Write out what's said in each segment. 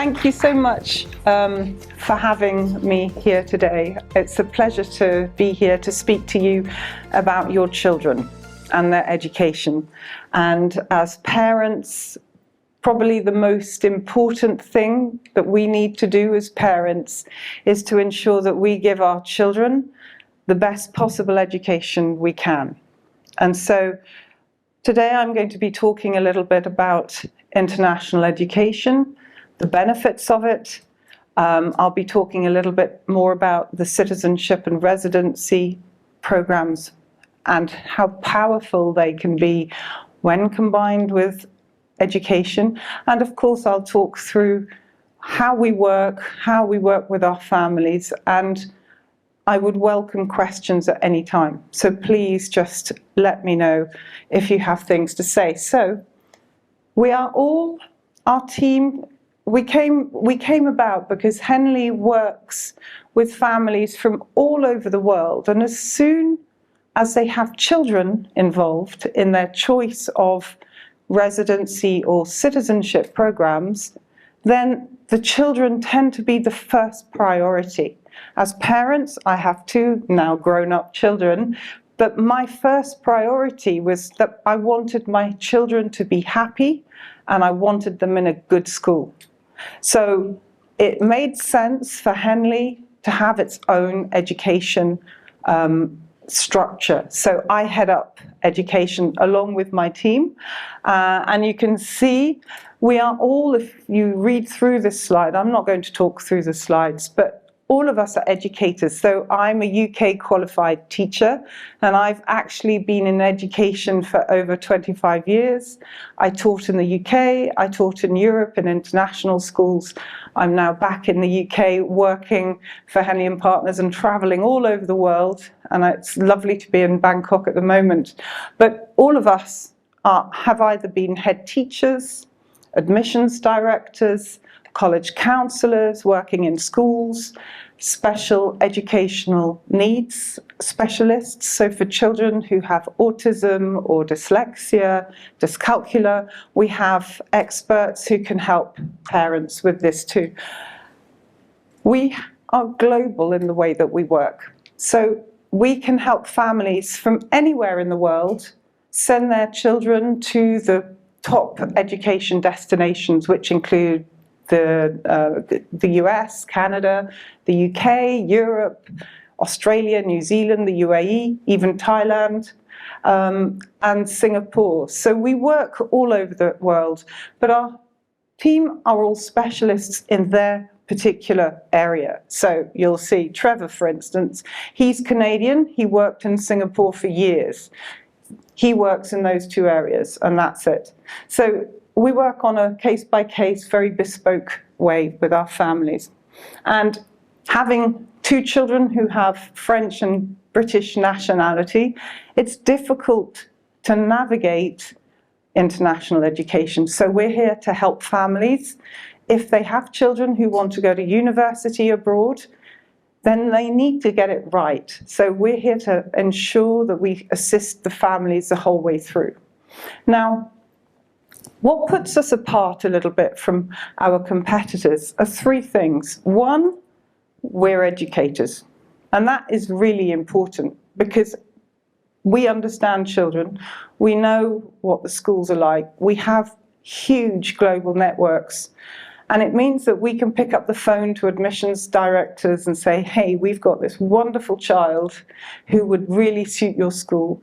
Thank you so much for having me here today. It's a pleasure to be here to speak to you about your children and their education. And as parents, probably the most important thing that we need to do as parents is to ensure that we give our children the best possible education we can. And so today I'm going to be talking a little bit about international education, the benefits of it. I'll be talking a little bit more about the citizenship and residency programs and how powerful they can be when combined with education. And of course, I'll talk through how we work with our families, and I would welcome questions at any time. So please just let me know if you have things to say. So we are all, our team, we came about because Henley works with families from all over the world, and as soon as they have children involved in their choice of residency or citizenship programs, then the children tend to be the first priority. As parents, I have two now grown-up children, but my first priority was that I wanted my children to be happy and I wanted them in a good school. So it made sense for Henley to have its own education structure. So I head up education along with my team, and you can see we are all, if you read through this slide, I'm not going to talk through the slides, but all of us are educators. So I'm a UK qualified teacher, and I've actually been in education for over 25 years. I taught in the UK, I taught in Europe in international schools. I'm now back in the UK working for Henley & Partners and traveling all over the world. And it's lovely to be in Bangkok at the moment. But all of us have either been head teachers, admissions directors, college counsellors working in schools, special educational needs specialists, so for children who have autism or dyslexia, dyscalculia, we have experts who can help parents with this too. We are global in the way that we work, so we can help families from anywhere in the world send their children to the top education destinations, which include the US, Canada, the UK, Europe, Australia, New Zealand, the UAE, even Thailand, and Singapore. So we work all over the world, but our team are all specialists in their particular area. So you'll see Trevor, for instance, he's Canadian, he worked in Singapore for years. He works in those two areas, and that's it. So we work on a case-by-case, very bespoke way with our families. And having two children who have French and British nationality, it's difficult to navigate international education. So we're here to help families. If they have children who want to go to university abroad, then they need to get it right. So we're here to ensure that we assist the families the whole way through. Now, what puts us apart a little bit from our competitors are three things. One, we're educators, and that is really important because we understand children, we know what the schools are like, we have huge global networks, and it means that we can pick up the phone to admissions directors and say, hey, we've got this wonderful child who would really suit your school,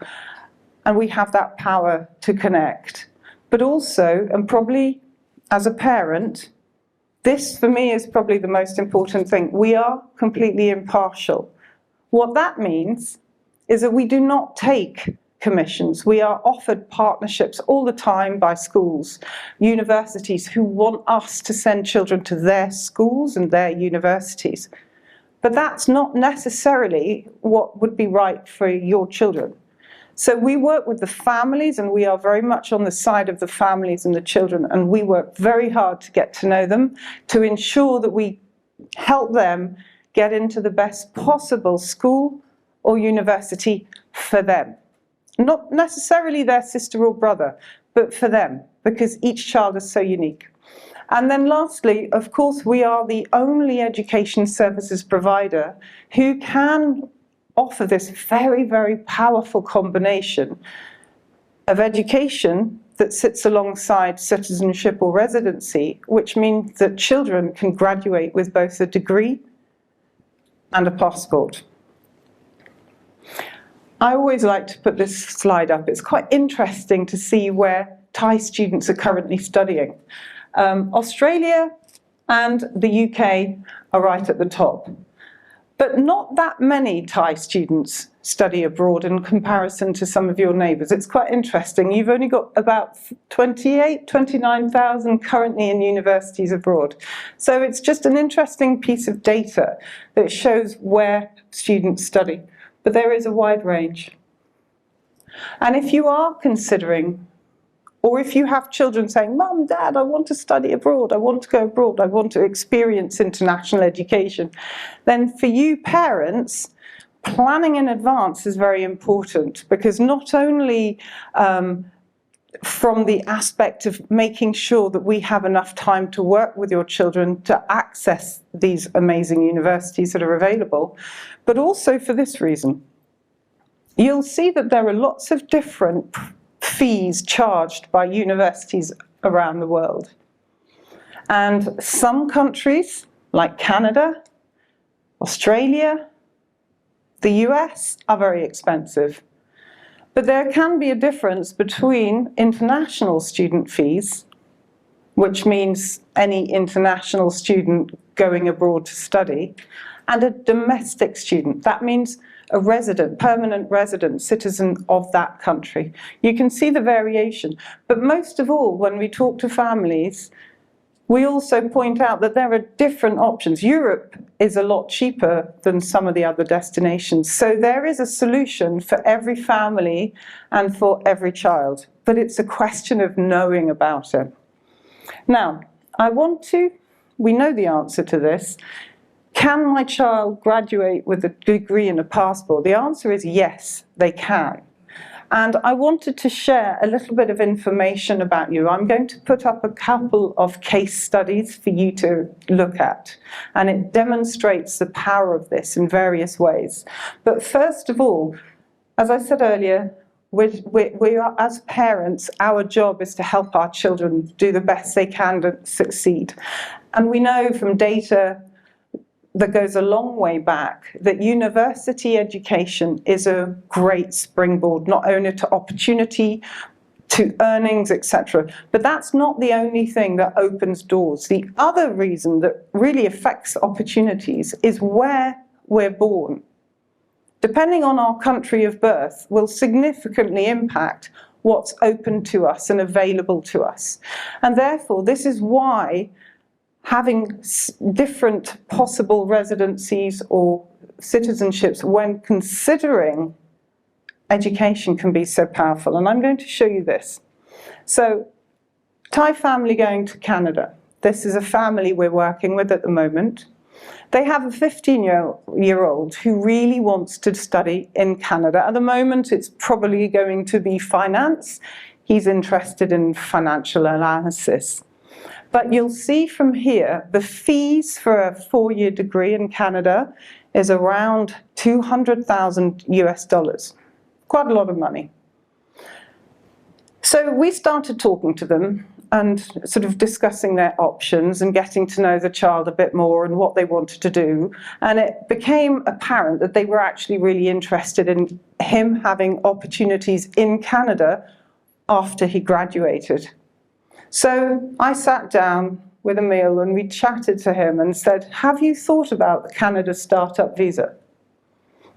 and we have that power to connect. But also, and probably as a parent, this for me is probably the most important thing, we are completely impartial. What that means is that we do not take commissions. We are offered partnerships all the time by schools, universities who want us to send children to their schools and their universities. But that's not necessarily what would be right for your children. So we work with the families, and we are very much on the side of the families and the children, and we work very hard to get to know them, to ensure that we help them get into the best possible school or university for them. Not necessarily their sister or brother, but for them, because each child is so unique. And then lastly, of course, we are the only education services provider who can offer this very, very powerful combination of education that sits alongside citizenship or residency, which means that children can graduate with both a degree and a passport. I always like to put this slide up. It's quite interesting to see where Thai students are currently studying. Australia and the UK are right at the top. But not that many Thai students study abroad in comparison to some of your neighbours. It's quite interesting. You've only got about 29,000 currently in universities abroad. So it's just an interesting piece of data that shows where students study. But there is a wide range. And if you are considering, or if you have children saying, Mum, Dad, I want to study abroad, I want to go abroad, I want to experience international education, then for you parents, planning in advance is very important, because not only from the aspect of making sure that we have enough time to work with your children to access these amazing universities that are available, but also for this reason. You'll see that there are lots of different fees charged by universities around the world. And some countries, like Canada, Australia, the US, are very expensive. But there can be a difference between international student fees, which means any international student going abroad to study, and a domestic student. That means a resident, permanent resident, citizen of that country. You can see the variation. But most of all, when we talk to families, we also point out that there are different options. Europe is a lot cheaper than some of the other destinations. So there is a solution for every family and for every child. But it's a question of knowing about it. Now, we know the answer to this. Can my child graduate with a degree and a passport? The answer is yes, they can. And I wanted to share a little bit of information about you. I'm going to put up a couple of case studies for you to look at. And it demonstrates the power of this in various ways. But first of all, as I said earlier, we are, as parents, our job is to help our children do the best they can to succeed. And we know from data that goes a long way back that university education is a great springboard, not only to opportunity, to earnings, etc. But that's not the only thing that opens doors. The other reason that really affects opportunities is where we're born. Depending on our country of birth will significantly impact what's open to us and available to us. And therefore, this is why having different possible residencies or citizenships when considering education can be so powerful. And I'm going to show you this. So, Thai family going to Canada. This is a family we're working with at the moment. They have a 15-year-old who really wants to study in Canada. At the moment, it's probably going to be finance. He's interested in financial analysis. But you'll see from here, the fees for a 4-year degree in Canada is around $200,000 US. Quite a lot of money. So we started talking to them and sort of discussing their options and getting to know the child a bit more and what they wanted to do. And it became apparent that they were actually really interested in him having opportunities in Canada after he graduated. So I sat down with a meal and we chatted to him and said, have you thought about the Canada Startup Visa?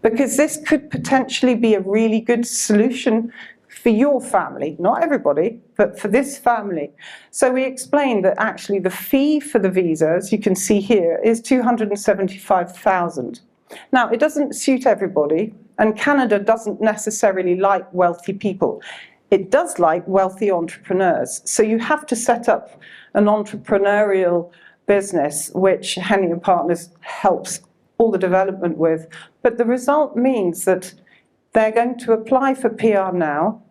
Because this could potentially be a really good solution for your family, not everybody, but for this family. So we explained that actually the fee for the visa, as you can see here, is $275,000. Now, it doesn't suit everybody, and Canada doesn't necessarily like wealthy people. It does like wealthy entrepreneurs. So you have to set up an entrepreneurial business, which Henley and Partners helps all the development with. But the result means that they're going to apply for PR now,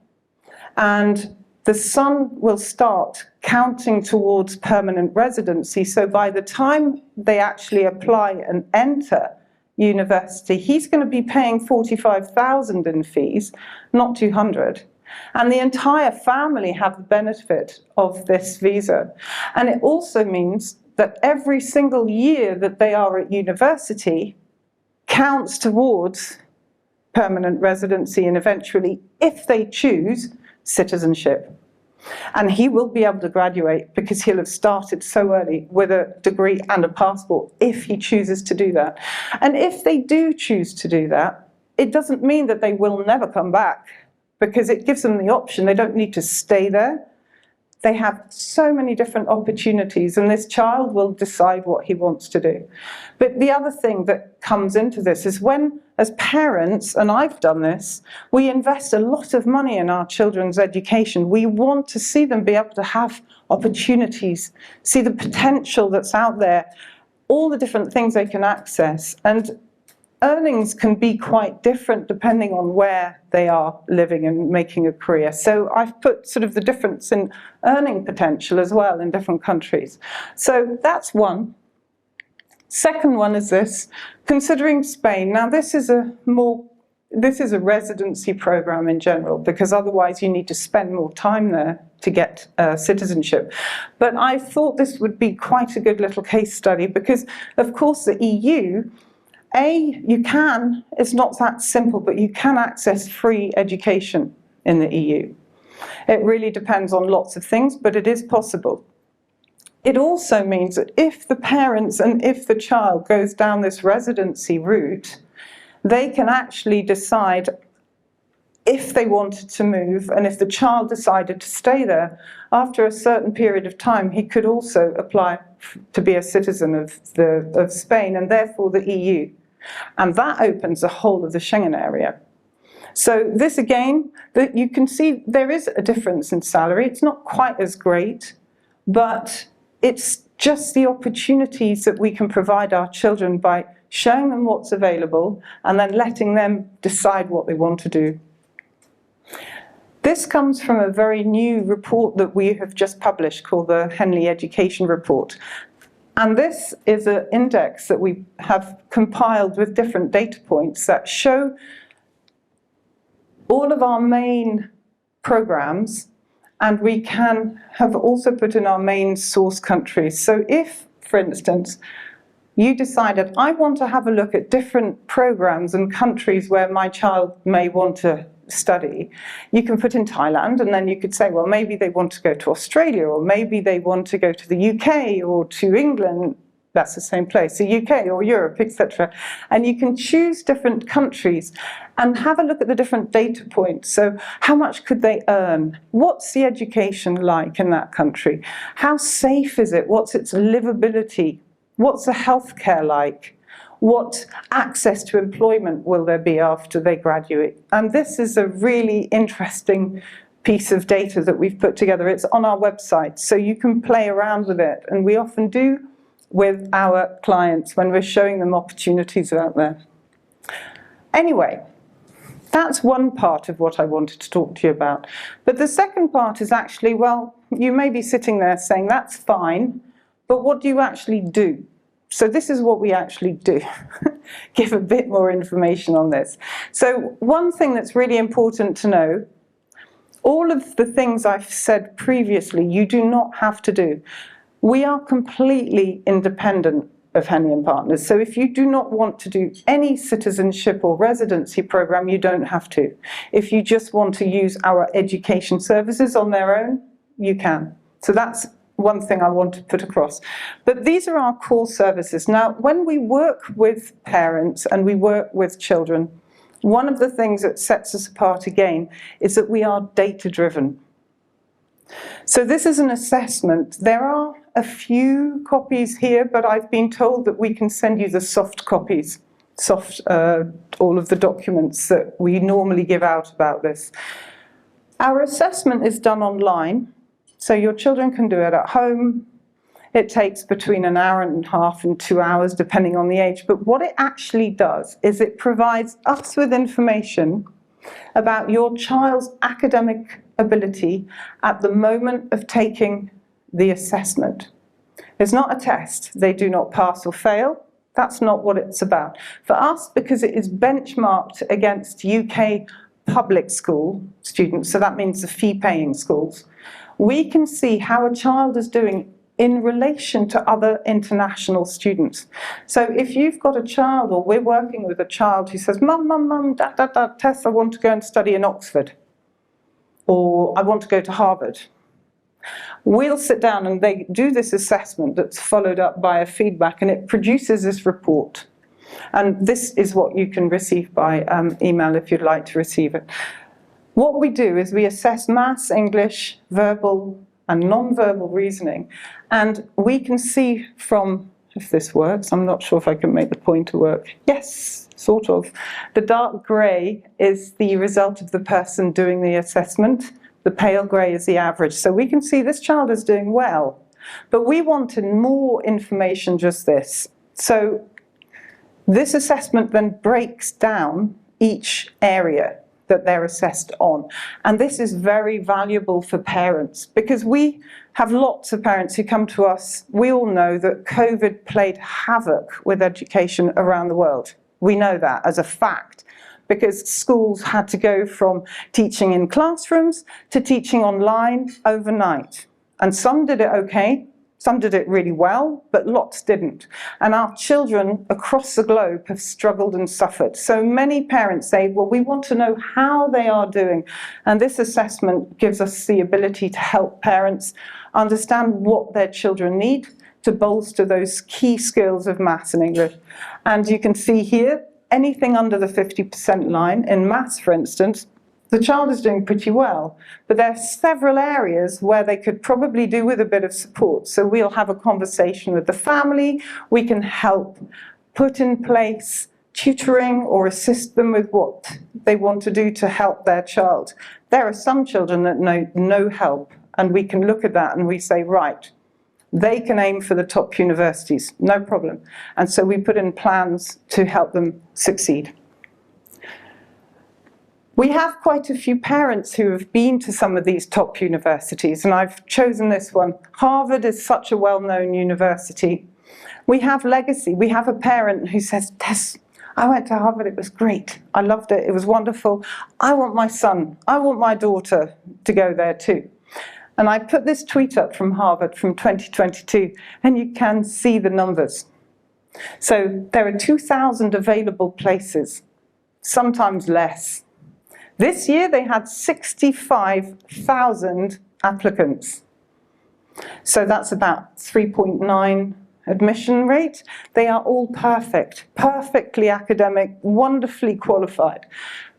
and the son will start counting towards permanent residency. So by the time they actually apply and enter university, he's going to be paying 45,000 in fees, not 200. And the entire family have the benefit of this visa. And it also means that every single year that they are at university counts towards permanent residency and eventually, if they choose, citizenship. And he will be able to graduate because he'll have started so early with a degree and a passport if he chooses to do that. And if they do choose to do that, it doesn't mean that they will never come back, because it gives them the option. They don't need to stay there. They have so many different opportunities, and this child will decide what he wants to do. But the other thing that comes into this is when, as parents, and I've done this, we invest a lot of money in our children's education. We want to see them be able to have opportunities, see the potential that's out there, all the different things they can access. And earnings can be quite different depending on where they are living and making a career. So I've put sort of the difference in earning potential as well in different countries. So that's one. Second one is this, considering Spain. Now this is a residency program in general, because otherwise you need to spend more time there to get citizenship. But I thought this would be quite a good little case study because, of course, the EU, it's not that simple, but you can access free education in the EU. It really depends on lots of things, but it is possible. It also means that if the parents and if the child goes down this residency route, they can actually decide if they wanted to move, and if the child decided to stay there, after a certain period of time, he could also apply to be a citizen of Spain and therefore the EU. And that opens the whole of the Schengen area. So this again, you can see there is a difference in salary. It's not quite as great, but it's just the opportunities that we can provide our children by showing them what's available and then letting them decide what they want to do. This comes from a very new report that we have just published called the Henley Education Report. And this is an index that we have compiled with different data points that show all of our main programs, and we have also put in our main source countries. So if, for instance, you decided, I want to have a look at different programs and countries where my child may want to study, you can put in Thailand, and then you could say, well, maybe they want to go to Australia, or maybe they want to go to the UK or to England. That's the same place, the UK or Europe, etc. And you can choose different countries and have a look at the different data points. So how much could they earn? What's the education like in that country? How safe is it? What's its livability? What's the healthcare like? What access to employment will there be after they graduate? And this is a really interesting piece of data that we've put together. It's on our website, so you can play around with it. And we often do with our clients when we're showing them opportunities out there. Anyway, that's one part of what I wanted to talk to you about. But the second part is actually, well, you may be sitting there saying, that's fine, but what do you actually do? So this is what we actually do. Give a bit more information on this. So one thing that's really important to know, all of the things I've said previously, you do not have to do. We are completely independent of Henley & Partners. So if you do not want to do any citizenship or residency program, you don't have to. If you just want to use our education services on their own, you can. So that's one thing I want to put across. But these are our core services. Now, when we work with parents and we work with children, one of the things that sets us apart again is that we are data-driven. So this is an assessment. There are a few copies here, but I've been told that we can send you the soft copies, all of the documents that we normally give out about this. Our assessment is done online. So your children can do it at home. It takes between an hour and a half and 2 hours, depending on the age. But what it actually does is it provides us with information about your child's academic ability at the moment of taking the assessment. It's not a test. They do not pass or fail. That's not what it's about. For us, because it is benchmarked against UK public school students, so that means the fee-paying schools, we can see how a child is doing in relation to other international students. So if you've got a child, or we're working with a child who says, Mum, Dad, Tess, I want to go and study in Oxford, or I want to go to Harvard, we'll sit down and they do this assessment that's followed up by a feedback, and it produces this report. And this is what you can receive by email if you'd like to receive it. What we do is we assess maths, English, verbal and non-verbal reasoning, and we can see from, if this works, I'm not sure if I can make the pointer work. Yes, sort of. The dark grey is the result of the person doing the assessment. The pale grey is the average. So we can see this child is doing well, but we wanted more information, just this. So this assessment then breaks down each area that they're assessed on. And this is very valuable for parents, because we have lots of parents who come to us. We all know that COVID played havoc with education around the world. We know that as a fact, because schools had to go from teaching in classrooms to teaching online overnight. And some did it okay, some did it really well, but lots didn't. And our children across the globe have struggled and suffered. So many parents say, well, we want to know how they are doing. And this assessment gives us the ability to help parents understand what their children need to bolster those key skills of maths and English. And you can see here, anything under the 50% line, in maths, for instance, the child is doing pretty well, but there are several areas where they could probably do with a bit of support. So we'll have a conversation with the family. We can help put in place tutoring or assist them with what they want to do to help their child. There are some children that know no help, and we can look at that and we say, right, they can aim for the top universities, no problem. And so we put in plans to help them succeed. We have quite a few parents who have been to some of these top universities, and I've chosen this one. Harvard is such a well-known university. We have legacy. We have a parent who says, Tess, I went to Harvard, it was great. I loved it, it was wonderful. I want my son, I want my daughter to go there too. And I put this tweet up from Harvard from 2022, and you can see the numbers. So there are 2,000 available places, sometimes less. This year they had 65,000 applicants. So that's about 3.9 admission rate. They are all perfect, perfectly academic, wonderfully qualified.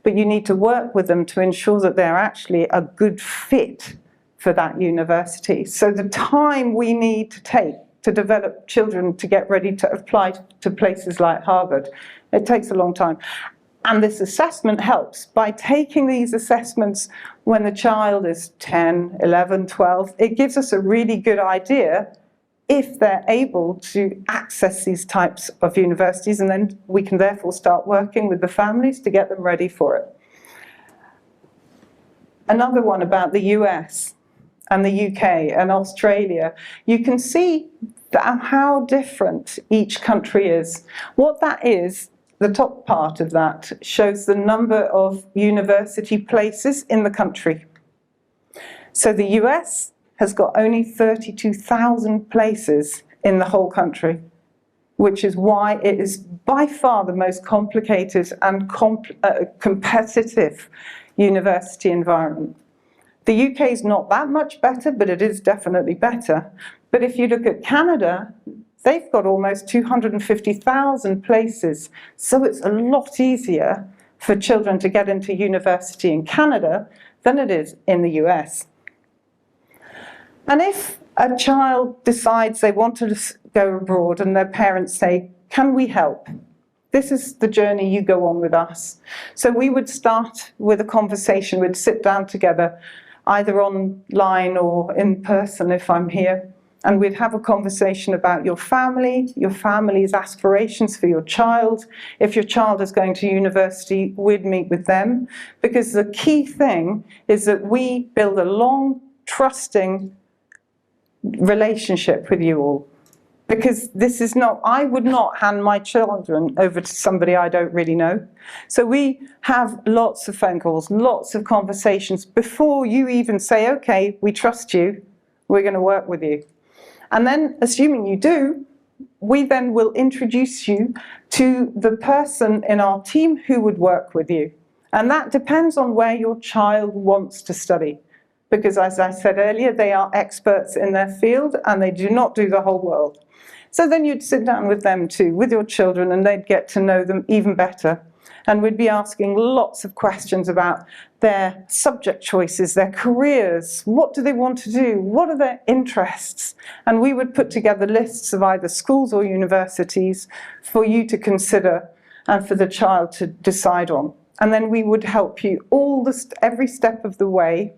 But you need to work with them to ensure that they're actually a good fit for that university. So the time we need to take to develop children to get ready to apply to places like Harvard, it takes a long time. And this assessment helps. By taking these assessments when the child is 10, 11, 12, it gives us a really good idea if they're able to access these types of universities, and then we can therefore start working with the families to get them ready for it. Another one about the US and the UK and Australia. You can see how different each country is. What that is, the top part of that shows the number of university places in the country. So the US has got only 32,000 places in the whole country, which is why it is by far the most complicated and competitive university environment. The UK is not that much better, but it is definitely better. But if you look at Canada, they've got almost 250,000 places. So it's a lot easier for children to get into university in Canada than it is in the US. And if a child decides they want to go abroad and their parents say, can we help? This is the journey you go on with us. So we would start with a conversation. We'd sit down together, either online or in person if I'm here. and we'd have a conversation about your family's aspirations for your child. If your child is going to university, we'd meet with them, because the key thing is that we build a long, trusting relationship with you all. Because this is not, I would not hand my children over to somebody I don't really know. So we have lots of phone calls, lots of conversations before you even say, okay, we trust you, we're going to work with you. And then, assuming you do, we then will introduce you to the person in our team who would work with you. And that depends on where your child wants to study. Because as I said earlier, they are experts in their field and they do not do the whole world. So then you'd sit down with them too, with your children, and they'd get to know them even better. And we'd be asking lots of questions about their subject choices, their careers, what do they want to do, what are their interests? And we would put together lists of either schools or universities for you to consider and for the child to decide on. And then we would help you every step of the way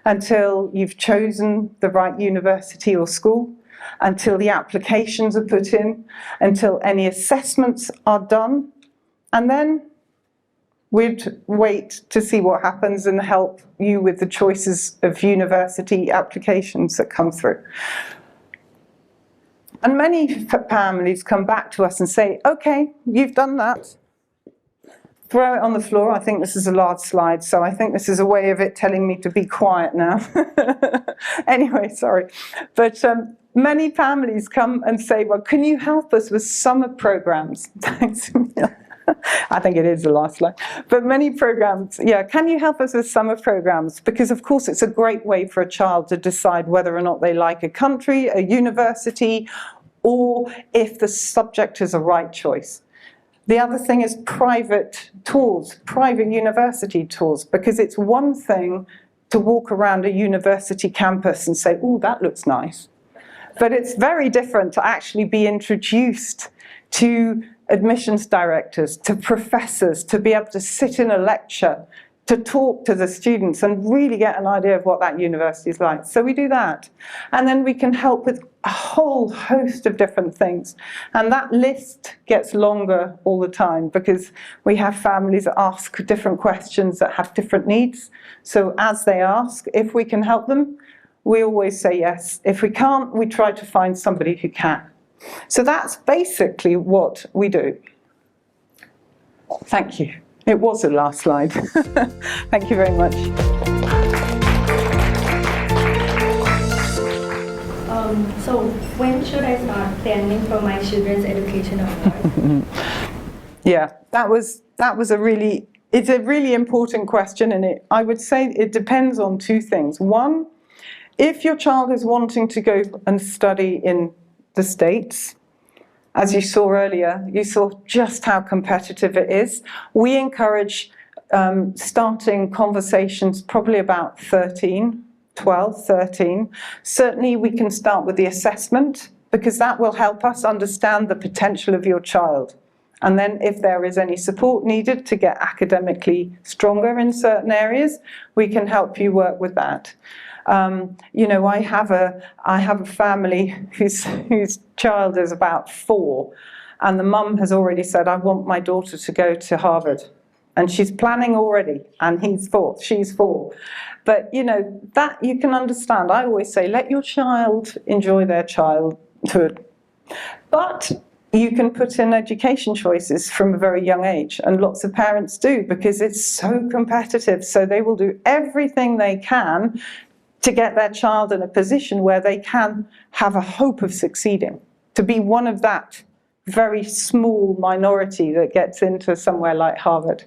until you've chosen the right university or school, until the applications are put in, until any assessments are done, and then we'd wait to see what happens and help you with the choices of university applications that come through. And many families come back to us and say, okay, you've done that. Throw it on the floor. I think this is a large slide, so I think this is a way of it telling me to be quiet now. Anyway, sorry. But many families come and say, well, can you help us with summer programs? Thanks, Emil. I think it is the last slide. But many programs, yeah, can you help us with summer programs? Because, of course, it's a great way for a child to decide whether or not they like a country, a university, or if the subject is a right choice. The other thing is private tours, private university tours, because it's one thing to walk around a university campus and say, oh, that looks nice. But it's very different to actually be introduced to admissions directors, to professors, to be able to sit in a lecture, to talk to the students and really get an idea of what that university is like. So we do that. And then we can help with a whole host of different things. And that list gets longer all the time because we have families that ask different questions that have different needs. So as they ask, if we can help them, we always say yes. If we can't, we try to find somebody who can. So that's basically what we do. Thank you. It was the last slide. Thank you very much. So when should I start planning for my children's education abroad? Yeah, that was it's a really important question, and I would say it depends on two things. One, if your child is wanting to go and study in the States, as you saw earlier, you saw just how competitive it is. We encourage starting conversations probably about 12, 13. Certainly we can start with the assessment because that will help us understand the potential of your child. And then if there is any support needed to get academically stronger in certain areas, we can help you work with that. You know, I have a family whose child is about 4, and the mum has already said, I want my daughter to go to Harvard. And she's planning already, and she's 4. But, you know, that you can understand. I always say, let your child enjoy their childhood. But you can put in education choices from a very young age, and lots of parents do, because it's so competitive. So they will do everything they can to get their child in a position where they can have a hope of succeeding, to be one of that very small minority that gets into somewhere like Harvard.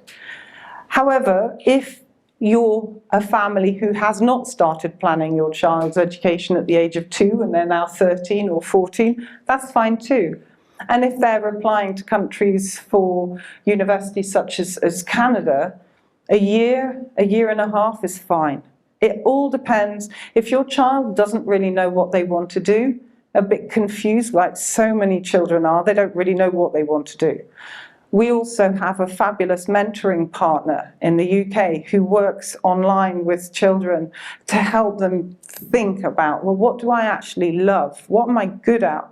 However, if you're a family who has not started planning your child's education at the age of 2 and they're now 13 or 14, that's fine too. And if they're applying to countries for universities such as Canada, a year and a half is fine. It all depends. If your child doesn't really know what they want to do, a bit confused like so many children are, they don't really know what they want to do. We also have a fabulous mentoring partner in the UK who works online with children to help them think about, well, what do I actually love? What am I good at?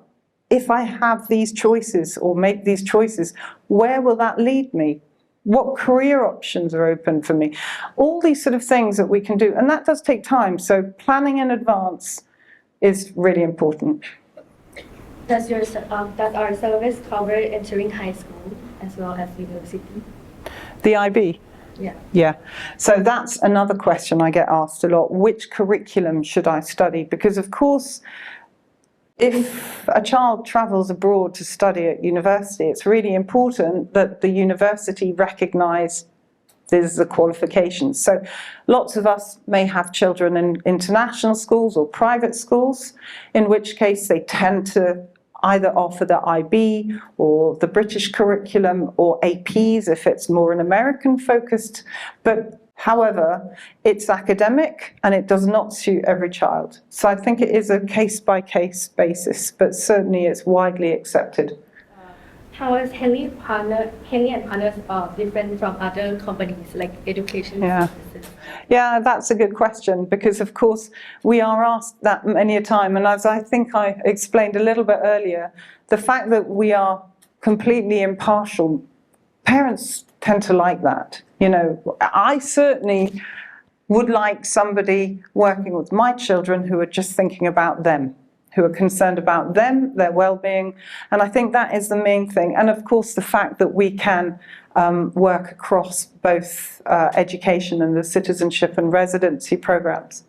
If I have these choices or make these choices, where will that lead me? What career options are open for me? All these sort of things that we can do, and that does take time. So planning in advance is really important. Does our service cover entering high school as well as university? The IB? Yeah. Yeah. So that's another question I get asked a lot. Which curriculum should I study? Because of course, if a child travels abroad to study at university, it's really important that the university recognise there's the qualifications. So lots of us may have children in international schools or private schools, in which case they tend to either offer the IB or the British curriculum or APs if it's more an American focused. But however, it's academic and it does not suit every child. So I think it is a case-by-case basis, but certainly it's widely accepted. How is Henley and Partners different from other companies like education services? Yeah, that's a good question because, of course, we are asked that many a time. And as I think I explained a little bit earlier, the fact that we are completely impartial, parents tend to like that. You know, I certainly would like somebody working with my children who are just thinking about them, who are concerned about them, their well-being. And I think that is the main thing. And of course, the fact that we can work across both education and the citizenship and residency programs.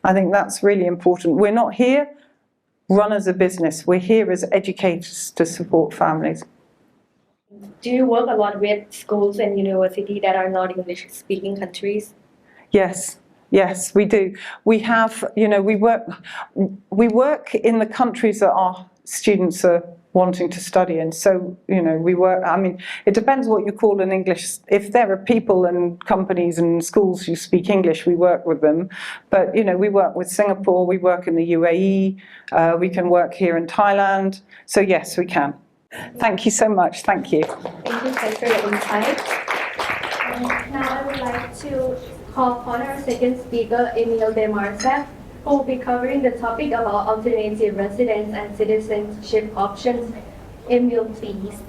I think that's really important. We're not here run as a business. We're here as educators to support families. Do you work a lot with schools and universities that are not English-speaking countries? Yes. Yes, we do. We have, we work in the countries that our students are wanting to study in. So, we work, I mean, it depends what you call an English. If there are people and companies and schools who speak English, we work with them. But, we work with Singapore, we work in the UAE, we can work here in Thailand. So, yes, we can. Thank you so much. Thank you. Thank you for your insight. Now I would like to call upon our second speaker, Emil Demarsa, who will be covering the topic about alternative residence and citizenship options. Emil, please.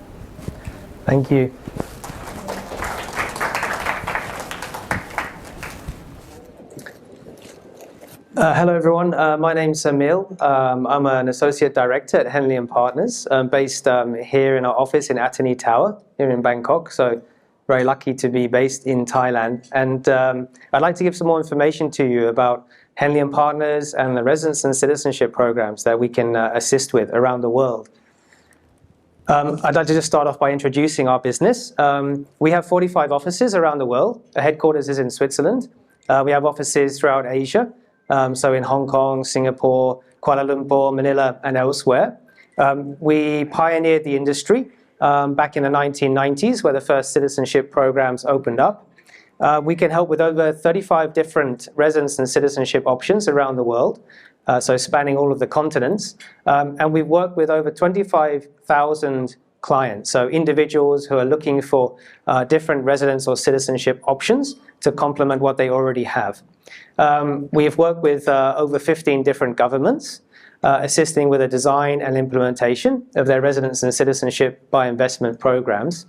Thank you. Hello everyone, my name's Emil. I'm an Associate Director at Henley & Partners, based here in our office in Attorney Tower, here in Bangkok. So very lucky to be based in Thailand. And I'd like to give some more information to you about Henley & Partners and the residence and citizenship programs that we can assist with around the world. I'd like to just start off by introducing our business. We have 45 offices around the world. The headquarters is in Switzerland. We have offices throughout Asia, so in Hong Kong, Singapore, Kuala Lumpur, Manila, and elsewhere. We pioneered the industry back in the 1990s, where the first citizenship programs opened up. We can help with over 35 different residence and citizenship options around the world, so spanning all of the continents. And we've worked with over 25,000 clients, so individuals who are looking for different residence or citizenship options to complement what they already have. We have worked with over 15 different governments, assisting with the design and implementation of their residence and citizenship by investment programs.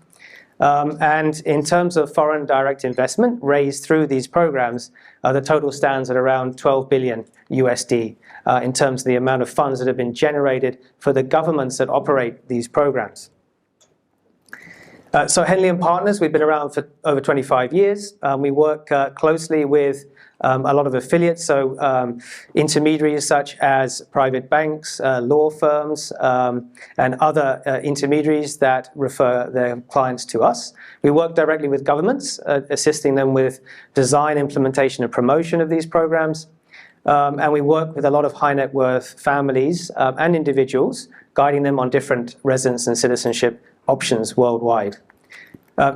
And in terms of foreign direct investment raised through these programs, the total stands at around 12 billion USD in terms of the amount of funds that have been generated for the governments that operate these programs. So Henley & Partners, we've been around for over 25 years. We work closely with a lot of affiliates, so intermediaries such as private banks, law firms, and other intermediaries that refer their clients to us. We work directly with governments, assisting them with design, implementation, and promotion of these programs. And we work with a lot of high net worth families and individuals, guiding them on different residence and citizenship options worldwide.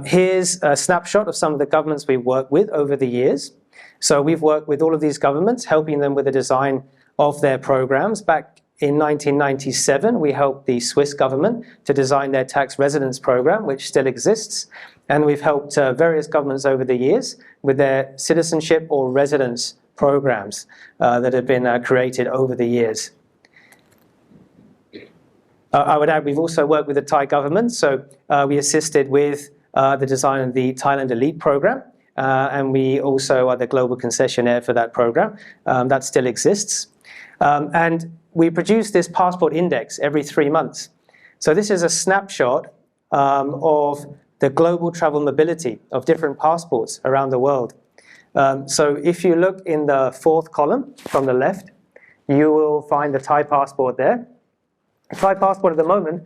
Here's a snapshot of some of the governments we've worked with over the years. So we've worked with all of these governments, helping them with the design of their programs. Back in 1997, we helped the Swiss government to design their tax residence program, which still exists. And we've helped various governments over the years with their citizenship or residence programs that have been created over the years. I would add we've also worked with the Thai government. So we assisted with the design of the Thailand Elite program. And we also are the global concessionaire for that program. That still exists. And we produce this passport index every 3 months. So this is a snapshot of the global travel mobility of different passports around the world. So if you look in the 4th column from the left, you will find the Thai passport there. The Thai passport at the moment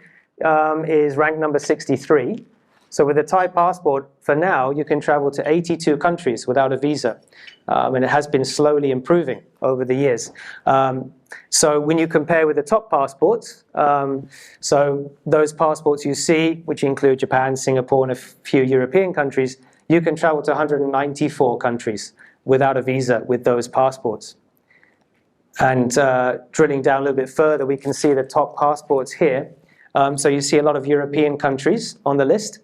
is ranked number 63. So with a Thai passport, for now, you can travel to 82 countries without a visa. And it has been slowly improving over the years. So when you compare with the top passports, so those passports you see, which include Japan, Singapore, and a few European countries, you can travel to 194 countries without a visa with those passports. And drilling down a little bit further, we can see the top passports here. So you see a lot of European countries on the list.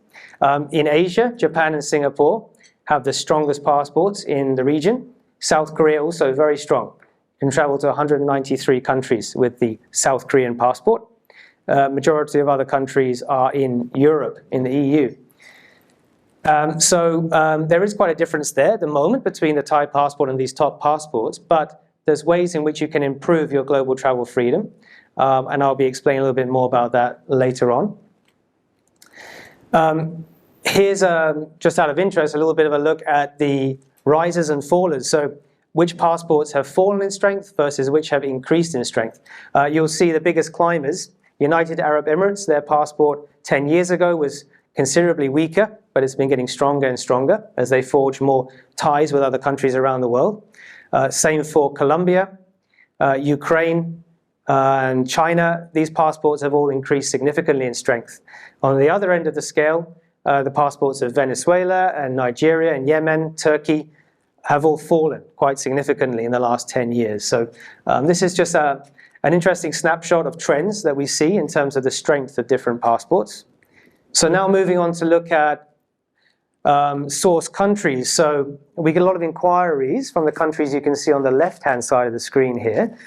In Asia, Japan and Singapore have the strongest passports in the region. South Korea also very strong. You can travel to 193 countries with the South Korean passport. Majority of other countries are in Europe, in the EU. So there is quite a difference there at the moment between the Thai passport and these top passports, but there's ways in which you can improve your global travel freedom. And I'll be explaining a little bit more about that later on. Here's, just out of interest, a little bit of a look at the risers and fallers. So which passports have fallen in strength versus which have increased in strength. You'll see the biggest climbers, United Arab Emirates, their passport 10 years ago was considerably weaker, but it's been getting stronger and stronger as they forge more ties with other countries around the world. Same for Colombia, Ukraine, and China. These passports have all increased significantly in strength. On the other end of the scale, the passports of Venezuela and Nigeria and Yemen, Turkey, have all fallen quite significantly in the last 10 years. So this is just an interesting snapshot of trends that we see in terms of the strength of different passports. So now moving on to look at source countries. So we get a lot of inquiries from the countries you can see on the left-hand side of the screen here.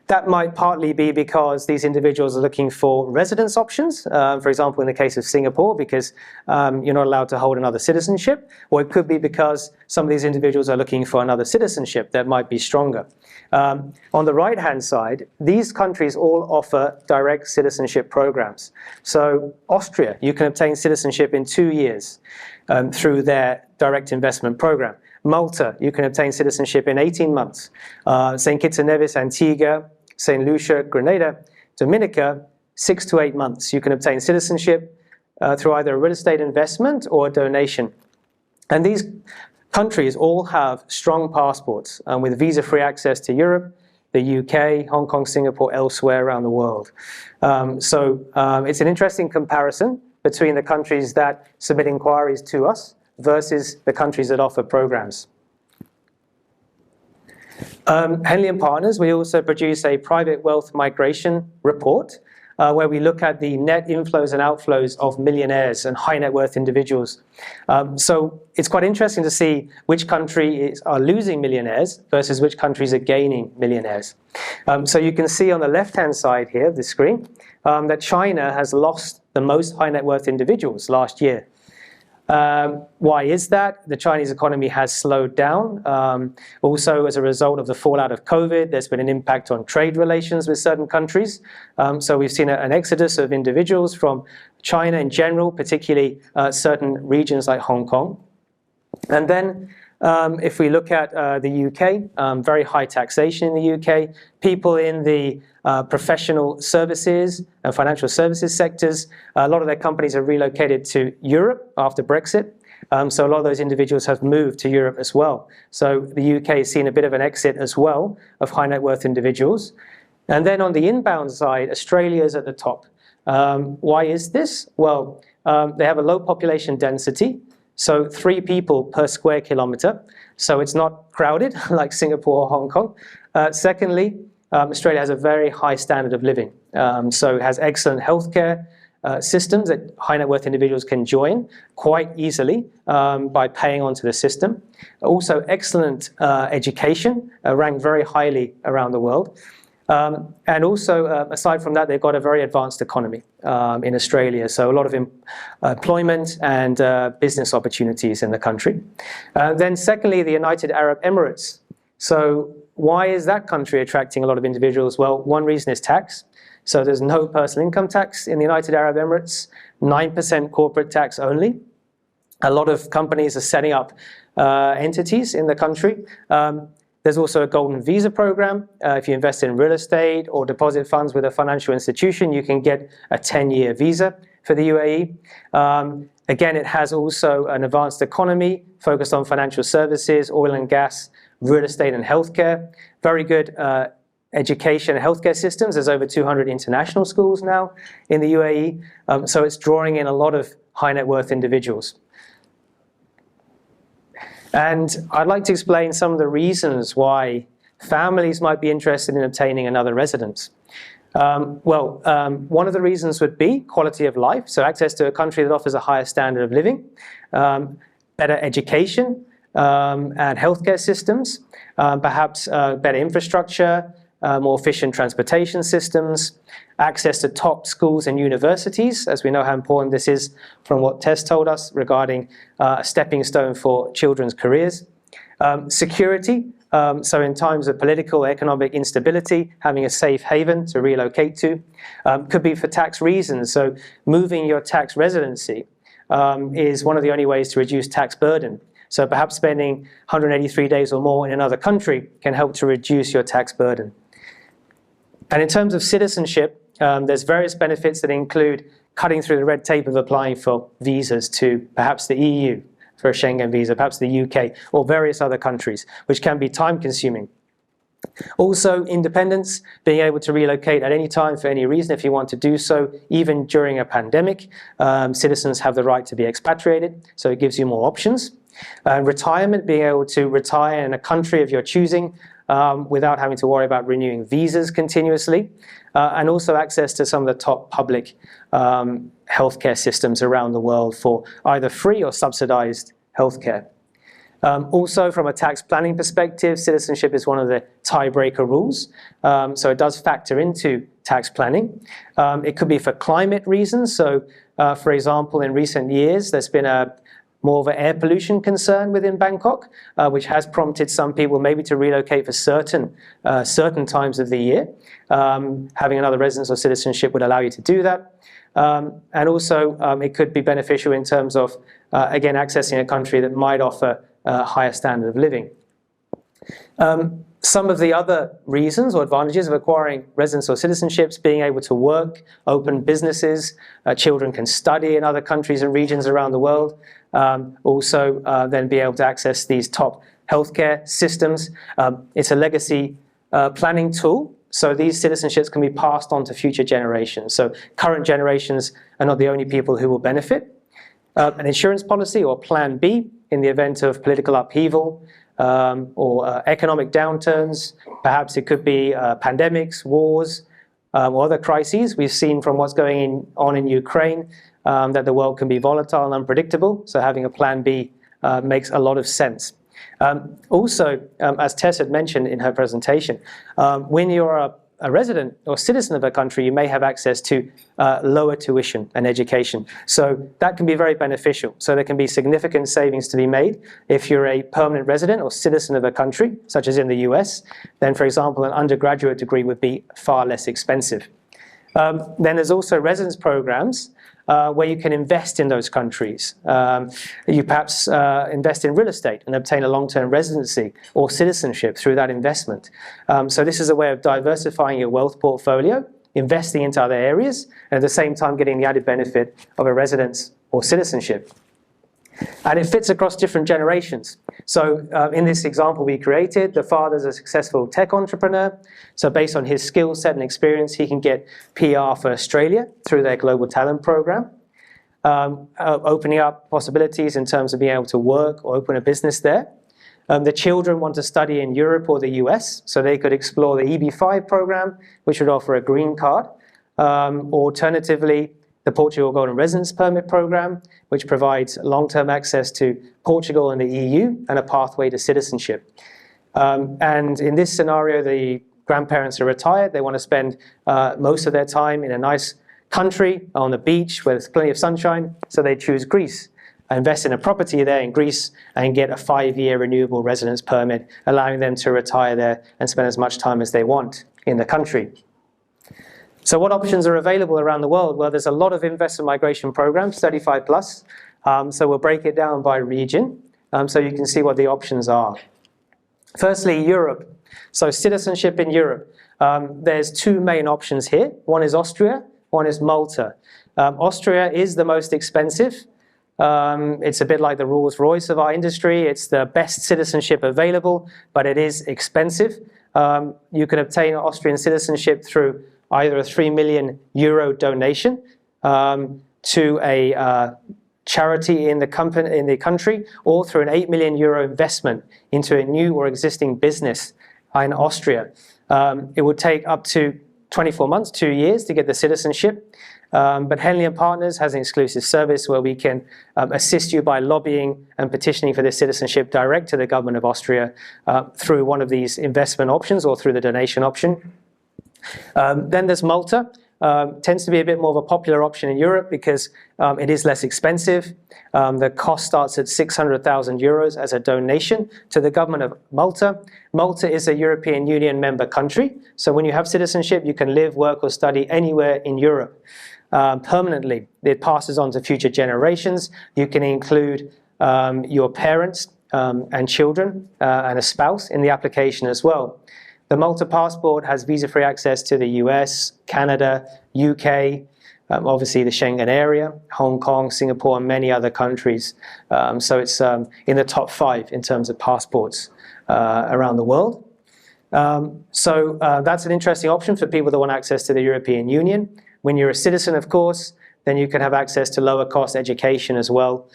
That might partly be because these individuals are looking for residence options, for example, in the case of Singapore, because you're not allowed to hold another citizenship, or it could be because some of these individuals are looking for another citizenship that might be stronger. On the right-hand side, these countries all offer direct citizenship programs. So Austria, you can obtain citizenship in 2 years through their direct investment program. Malta, you can obtain citizenship in 18 months. St. Kitts and Nevis, Antigua, St. Lucia, Grenada, Dominica, 6 to 8 months. You can obtain citizenship through either a real estate investment or a donation. And these countries all have strong passports with visa-free access to Europe, the UK, Hong Kong, Singapore, elsewhere around the world. So it's an interesting comparison between the countries that submit inquiries to us versus the countries that offer programs. Henley and Partners, we also produce a private wealth migration report where we look at the net inflows and outflows of millionaires and high net worth individuals. So it's quite interesting to see which countries are losing millionaires versus which countries are gaining millionaires. So you can see on the left-hand side here of the screen that China has lost the most high net worth individuals last year. Why is that? The Chinese economy has slowed down. Also, as a result of the fallout of COVID, there's been an impact on trade relations with certain countries. So we've seen an exodus of individuals from China in general, particularly certain regions like Hong Kong. And then if we look at the UK, very high taxation in the UK, people in the professional services and financial services sectors, a lot of their companies are relocated to Europe after Brexit. So a lot of those individuals have moved to Europe as well. So the UK has seen a bit of an exit as well of high net worth individuals. And then on the inbound side, Australia is at the top. Why is this? Well, they have a low population density. So 3 people per square kilometre. So it's not crowded like Singapore or Hong Kong. Secondly, Australia has a very high standard of living. So it has excellent healthcare systems that high net worth individuals can join quite easily by paying onto the system. Also excellent education, ranked very highly around the world. And also, aside from that, they've got a very advanced economy in Australia, so a lot of employment and business opportunities in the country. Then secondly, the United Arab Emirates. So why is that country attracting a lot of individuals? Well, one reason is tax. So there's no personal income tax in the United Arab Emirates, 9% corporate tax only. A lot of companies are setting up entities in the country. There's also a golden visa program. If you invest in real estate or deposit funds with a financial institution, you can get a 10-year visa for the UAE. Again, it has also an advanced economy focused on financial services, oil and gas, real estate and healthcare. Very good education and healthcare systems. There's over 200 international schools now in the UAE. So it's drawing in a lot of high net worth individuals. And I'd like to explain some of the reasons why families might be interested in obtaining another residence. One of the reasons would be quality of life, so access to a country that offers a higher standard of living, better education and healthcare systems, perhaps better infrastructure, more efficient transportation systems, access to top schools and universities, as we know how important this is from what Tess told us regarding a stepping stone for children's careers. Security, so in times of political, economic instability, having a safe haven to relocate to. Could be for tax reasons, so moving your tax residency is one of the only ways to reduce tax burden. So perhaps spending 183 days or more in another country can help to reduce your tax burden. And in terms of citizenship, there's various benefits that include cutting through the red tape of applying for visas to perhaps the EU for a Schengen visa, perhaps the UK, or various other countries, which can be time-consuming. Also, independence, being able to relocate at any time for any reason if you want to do so, even during a pandemic. Citizens have the right to be expatriated, so it gives you more options. Retirement, being able to retire in a country of your choosing without having to worry about renewing visas continuously, and also access to some of the top public healthcare systems around the world for either free or subsidized healthcare. Also, from a tax planning perspective, citizenship is one of the tiebreaker rules, so it does factor into tax planning. It could be for climate reasons, so for example, in recent years, there's been more of an air pollution concern within Bangkok, which has prompted some people maybe to relocate for certain times of the year. Having another residence or citizenship would allow you to do that. And also, it could be beneficial in terms of, again, accessing a country that might offer a higher standard of living. Some of the other reasons or advantages of acquiring residence or citizenships, being able to work, open businesses, children can study in other countries and regions around the world, also then be able to access these top healthcare systems. It's a legacy planning tool, so these citizenships can be passed on to future generations. So current generations are not the only people who will benefit. An insurance policy or Plan B in the event of political upheaval, or economic downturns. Perhaps it could be pandemics, wars, or other crises. We've seen from what's going on in Ukraine that the world can be volatile and unpredictable, so having a plan B makes a lot of sense. Also, as Tess had mentioned in her presentation, when you're a resident or citizen of a country, you may have access to lower tuition and education. So that can be very beneficial. So there can be significant savings to be made if you're a permanent resident or citizen of a country, such as in the US. Then, for example, an undergraduate degree would be far less expensive. Then there's also residence programs where you can invest in those countries. You perhaps invest in real estate and obtain a long-term residency or citizenship through that investment. So this is a way of diversifying your wealth portfolio, investing into other areas, and at the same time getting the added benefit of a residence or citizenship. And it fits across different generations. So in this example we created, the father's a successful tech entrepreneur. So based on his skill set and experience, he can get PR for Australia through their Global Talent Program, opening up possibilities in terms of being able to work or open a business there. The children want to study in Europe or the US, so they could explore the EB5 program, which would offer a green card. Alternatively, the Portugal Golden Residence Permit program, which provides long-term access to Portugal and the EU and a pathway to citizenship. And in this scenario, the grandparents are retired. They want to spend most of their time in a nice country on the beach where there's plenty of sunshine, so they choose Greece. Invest in a property there in Greece and get a 5-year renewable residence permit, allowing them to retire there and spend as much time as they want in the country. So what options are available around the world? Well, there's a lot of investor migration programs, 35 plus. So we'll break it down by region so you can see what the options are. Firstly, Europe. So citizenship in Europe. There's two main options here. One is Austria, one is Malta. Austria is the most expensive. It's a bit like the Rolls-Royce of our industry. It's the best citizenship available, but it is expensive. You can obtain Austrian citizenship through either a €3 million donation to a charity in the country, or through an €8 million investment into a new or existing business in Austria. It would take up to 24 months, 2 years to get the citizenship. But Henley & Partners has an exclusive service where we can assist you by lobbying and petitioning for this citizenship direct to the government of Austria through one of these investment options or through the donation option. Then there's Malta. Tends to be a bit more of a popular option in Europe because it is less expensive. The cost starts at €600,000 as a donation to the government of Malta. Malta is a European Union member country, so when you have citizenship, you can live, work, or study anywhere in Europe permanently. It passes on to future generations. You can include your parents and children and a spouse in the application as well. The Malta passport has visa-free access to the US, Canada, UK, obviously the Schengen area, Hong Kong, Singapore, and many other countries. So it's in the top 5 in terms of passports around the world. So that's an interesting option for people that want access to the European Union. When you're a citizen, of course, then you can have access to lower cost education as well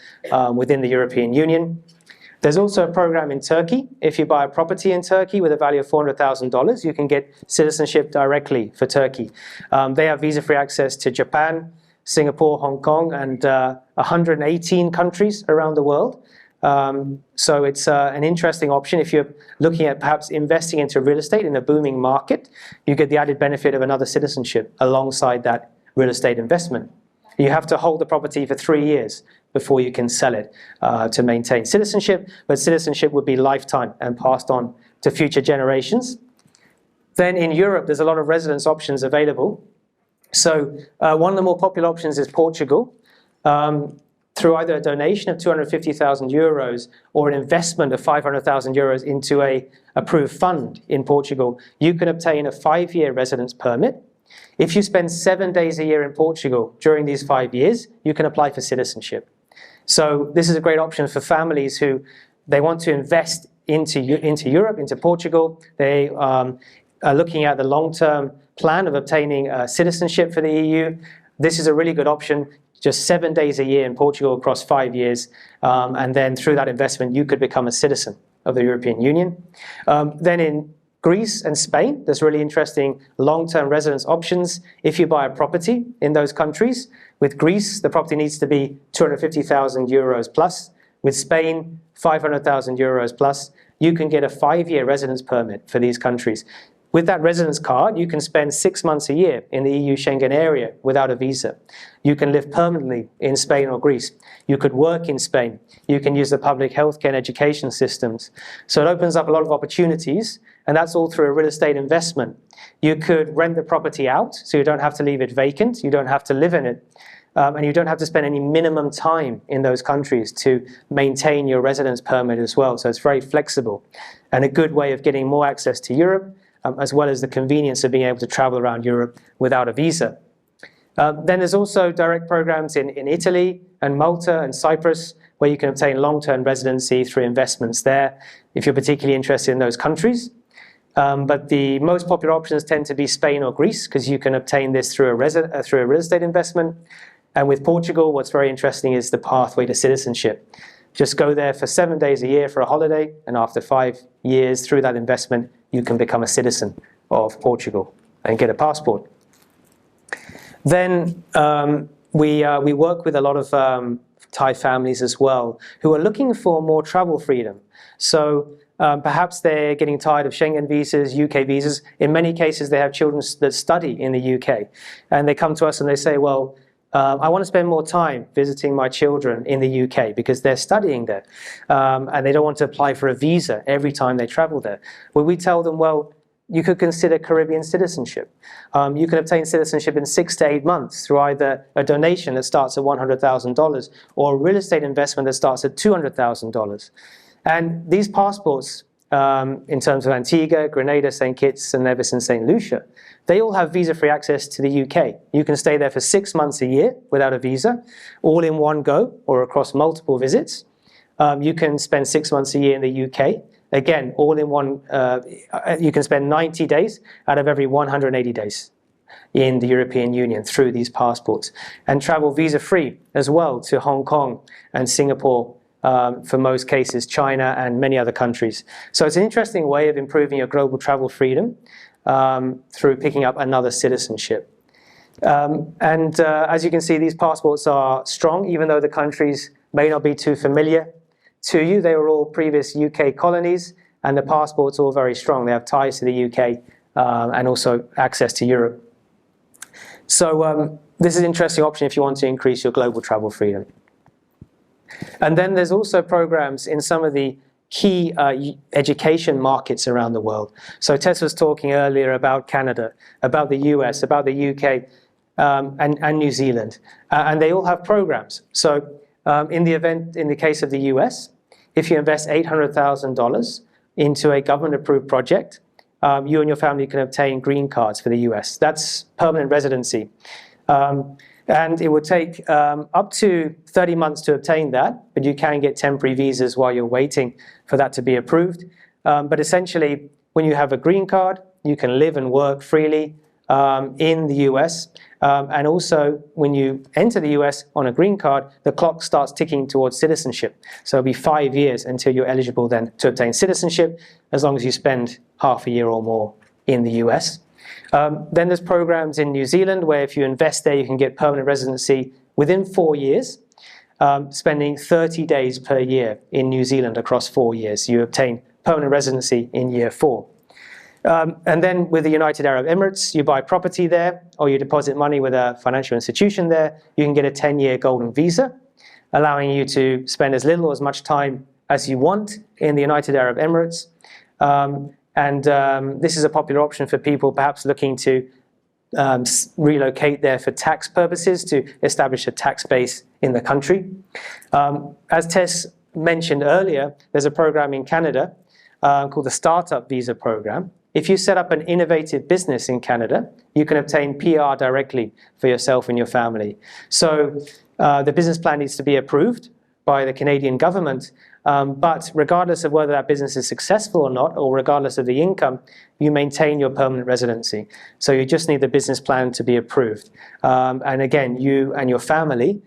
within the European Union. There's also a program in Turkey. If you buy a property in Turkey with a value of $400,000, you can get citizenship directly for Turkey. They have visa-free access to Japan, Singapore, Hong Kong, and 118 countries around the world. So it's an interesting option. If you're looking at perhaps investing into real estate in a booming market, you get the added benefit of another citizenship alongside that real estate investment. You have to hold the property for 3 years before you can sell it to maintain citizenship, but citizenship would be lifetime and passed on to future generations. Then in Europe, there's a lot of residence options available. So one of the more popular options is Portugal. Through either a donation of €250,000 or an investment of €500,000 into a approved fund in Portugal, you can obtain a 5-year residence permit. If you spend 7 days a year in Portugal during these 5 years, you can apply for citizenship. So this is a great option for families who they want to invest into Europe, into Portugal. They are looking at the long-term plan of obtaining citizenship for the EU. This is a really good option. Just 7 days a year in Portugal across 5 years. And then through that investment, you could become a citizen of the European Union. Then in Greece and Spain, there's really interesting long-term residence options if you buy a property in those countries. With Greece, the property needs to be €250,000 plus. With Spain, €500,000 plus. You can get a 5-year residence permit for these countries. With that residence card, you can spend 6 months a year in the EU Schengen area without a visa. You can live permanently in Spain or Greece. You could work in Spain. You can use the public healthcare and education systems. So it opens up a lot of opportunities, and that's all through a real estate investment. You could rent the property out, so you don't have to leave it vacant. You don't have to live in it. And you don't have to spend any minimum time in those countries to maintain your residence permit as well. So it's very flexible and a good way of getting more access to Europe, as well as the convenience of being able to travel around Europe without a visa. Then there's also direct programs in Italy and Malta and Cyprus where you can obtain long-term residency through investments there if you're particularly interested in those countries. But the most popular options tend to be Spain or Greece because you can obtain this through a real estate investment. And with Portugal, what's very interesting is the pathway to citizenship. Just go there for 7 days a year for a holiday, and after 5 years through that investment, you can become a citizen of Portugal and get a passport. Then we work with a lot of Thai families as well who are looking for more travel freedom. So perhaps they're getting tired of Schengen visas, UK visas. In many cases, they have children that study in the UK. And they come to us and they say, well, I want to spend more time visiting my children in the UK because they're studying there. And they don't want to apply for a visa every time they travel there. Well, we tell them, well, you could consider Caribbean citizenship. You can obtain citizenship in 6 to 8 months through either a donation that starts at $100,000 or a real estate investment that starts at $200,000. And these passports, in terms of Antigua, Grenada, St. Kitts, and Nevis and St. Lucia, they all have visa-free access to the UK. You can stay there for 6 months a year without a visa, all in one go or across multiple visits. You can spend 6 months a year in the UK. Again, all in one, you can spend 90 days out of every 180 days in the European Union through these passports, and travel visa-free as well to Hong Kong and Singapore, for most cases, China and many other countries. So it's an interesting way of improving your global travel freedom through picking up another citizenship. As you can see, these passports are strong, even though the countries may not be too familiar to you. They were all previous UK colonies, and the passports are all very strong. They have ties to the UK and also access to Europe. So this is an interesting option if you want to increase your global travel freedom. And then there's also programs in some of the key education markets around the world. So Tess was talking earlier about Canada, about the US, about the UK, and New Zealand. And they all have programs. So in the case of the US, if you invest $800,000 into a government-approved project, you and your family can obtain green cards for the US. That's permanent residency. And it would take up to 30 months to obtain that, but you can get temporary visas while you're waiting for that to be approved. But essentially, when you have a green card, you can live and work freely in the US. And also, when you enter the US on a green card, the clock starts ticking towards citizenship. So it'll be 5 years until you're eligible then to obtain citizenship, as long as you spend half a year or more in the US. Then there's programs in New Zealand where if you invest there, you can get permanent residency within 4 years, spending 30 days per year in New Zealand across 4 years. You obtain permanent residency in year 4. And then with the United Arab Emirates, you buy property there or you deposit money with a financial institution there, you can get a 10-year golden visa, allowing you to spend as little or as much time as you want in the United Arab Emirates. This is a popular option for people perhaps looking to relocate there for tax purposes, to establish a tax base in the country. As Tess mentioned earlier, there's a program in Canada called the Startup Visa Program. If you set up an innovative business in Canada, you can obtain PR directly for yourself and your family. So the business plan needs to be approved by the Canadian government, but regardless of whether that business is successful or not, or regardless of the income, you maintain your permanent residency. So you just need the business plan to be approved. And again, you and your family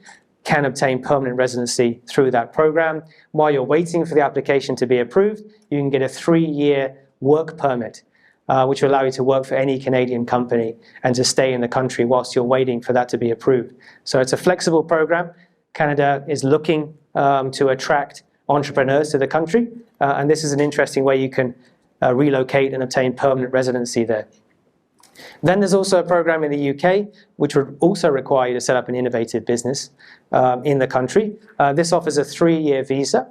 can obtain permanent residency through that program. While you're waiting for the application to be approved, you can get a 3-year work permit, which will allow you to work for any Canadian company and to stay in the country whilst you're waiting for that to be approved. So it's a flexible program. Canada is looking to attract entrepreneurs to the country, and this is an interesting way you can relocate and obtain permanent residency there. Then there's also a program in the UK which would also require you to set up an innovative business in the country. This offers a 3-year visa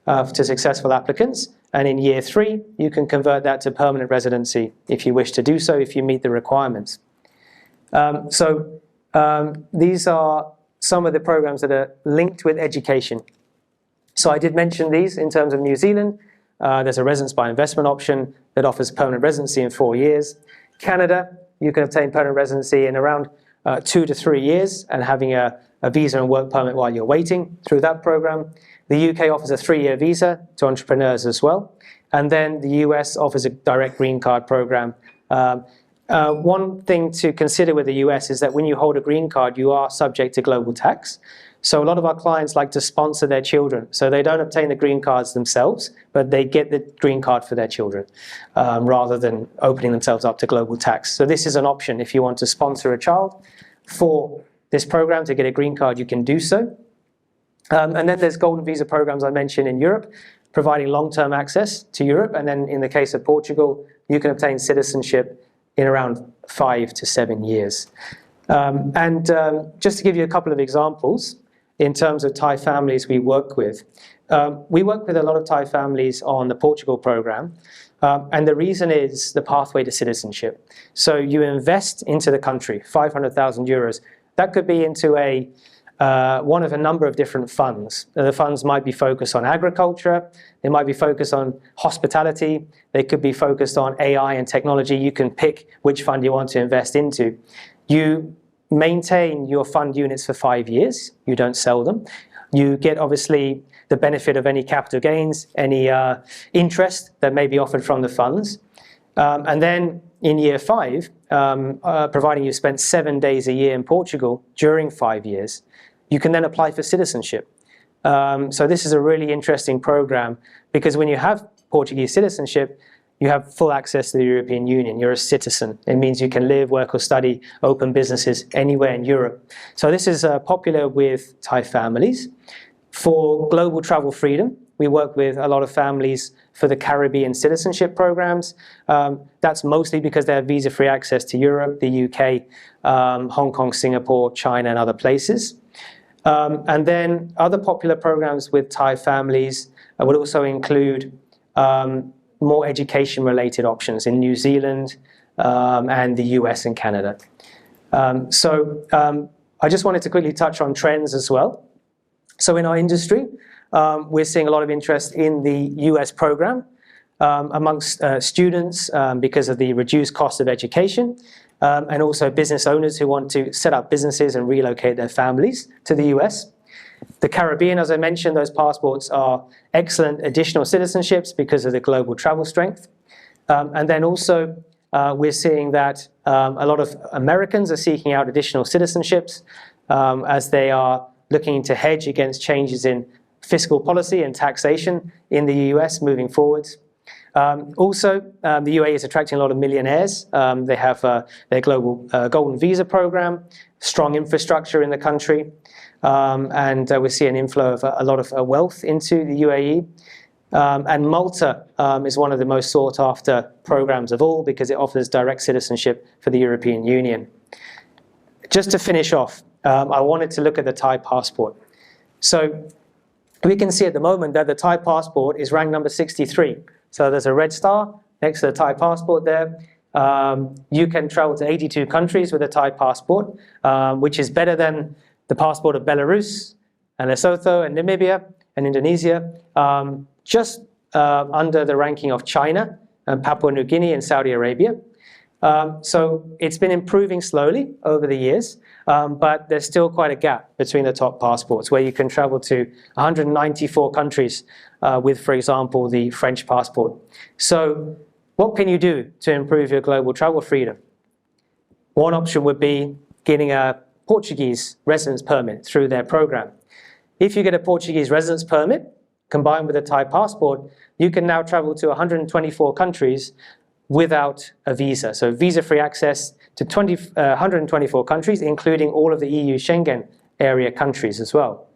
to successful applicants, and in year 3 you can convert that to permanent residency if you wish to do so, if you meet the requirements. These are some of the programs that are linked with education. So I did mention these in terms of New Zealand. There's a residence by investment option that offers permanent residency in 4 years. Canada, you can obtain permanent residency in around 2 to 3 years and having a visa and work permit while you're waiting through that program. The UK offers a 3-year visa to entrepreneurs as well. And then the US offers a direct green card program. One thing to consider with the US is that when you hold a green card, you are subject to global tax. So a lot of our clients like to sponsor their children. So they don't obtain the green cards themselves, but they get the green card for their children rather than opening themselves up to global tax. So this is an option. If you want to sponsor a child for this program to get a green card, you can do so. And then there's golden visa programs I mentioned in Europe, providing long-term access to Europe. And then in the case of Portugal, you can obtain citizenship in around 5 to 7 years. Just to give you a couple of examples, in terms of Thai families we work with a lot of Thai families on the Portugal program, and the reason is the pathway to citizenship. So you invest into the country, 500,000 euros. That could be into one of a number of different funds. The funds might be focused on agriculture, they might be focused on hospitality, they could be focused on AI and technology. You can pick which fund you want to invest into. You maintain your fund units for 5 years, you don't sell them. You get obviously the benefit of any capital gains, any interest that may be offered from the funds. And then in year 5, providing you spent 7 days a year in Portugal during 5 years, you can then apply for citizenship. So this is a really interesting program because when you have Portuguese citizenship, you have full access to the European Union. You're a citizen. It means you can live, work or study, open businesses anywhere in Europe. So this is popular with Thai families. For global travel freedom, we work with a lot of families for the Caribbean citizenship programs. That's mostly because they have visa-free access to Europe, the UK, Hong Kong, Singapore, China and other places. And then other popular programs with Thai families would also include more education-related options in New Zealand and the US and Canada. I just wanted to quickly touch on trends as well. So in our industry, we're seeing a lot of interest in the US program amongst students because of the reduced cost of education, and also business owners who want to set up businesses and relocate their families to the US. The Caribbean, as I mentioned, those passports are excellent additional citizenships because of the global travel strength. And then also we're seeing that a lot of Americans are seeking out additional citizenships as they are looking to hedge against changes in fiscal policy and taxation in the US moving forwards. Also, the UAE is attracting a lot of millionaires. They have their global golden visa program, strong infrastructure in the country, and we see an inflow of a lot of wealth into the UAE. And Malta is one of the most sought after programs of all because it offers direct citizenship for the European Union. Just to finish off, I wanted to look at the Thai passport. So we can see at the moment that the Thai passport is ranked number 63. So there's a red star next to the Thai passport there. You can travel to 82 countries with a Thai passport, which is better than the passport of Belarus and Lesotho and Namibia and Indonesia, just under the ranking of China and Papua New Guinea and Saudi Arabia. So it's been improving slowly over the years, but there's still quite a gap between the top passports where you can travel to 194 countries with, for example, the French passport. So what can you do to improve your global travel freedom? One option would be getting a Portuguese residence permit through their program. If you get a Portuguese residence permit combined with a Thai passport, you can now travel to 124 countries without a visa. So visa-free access to 124 countries, including all of the EU Schengen area countries as well.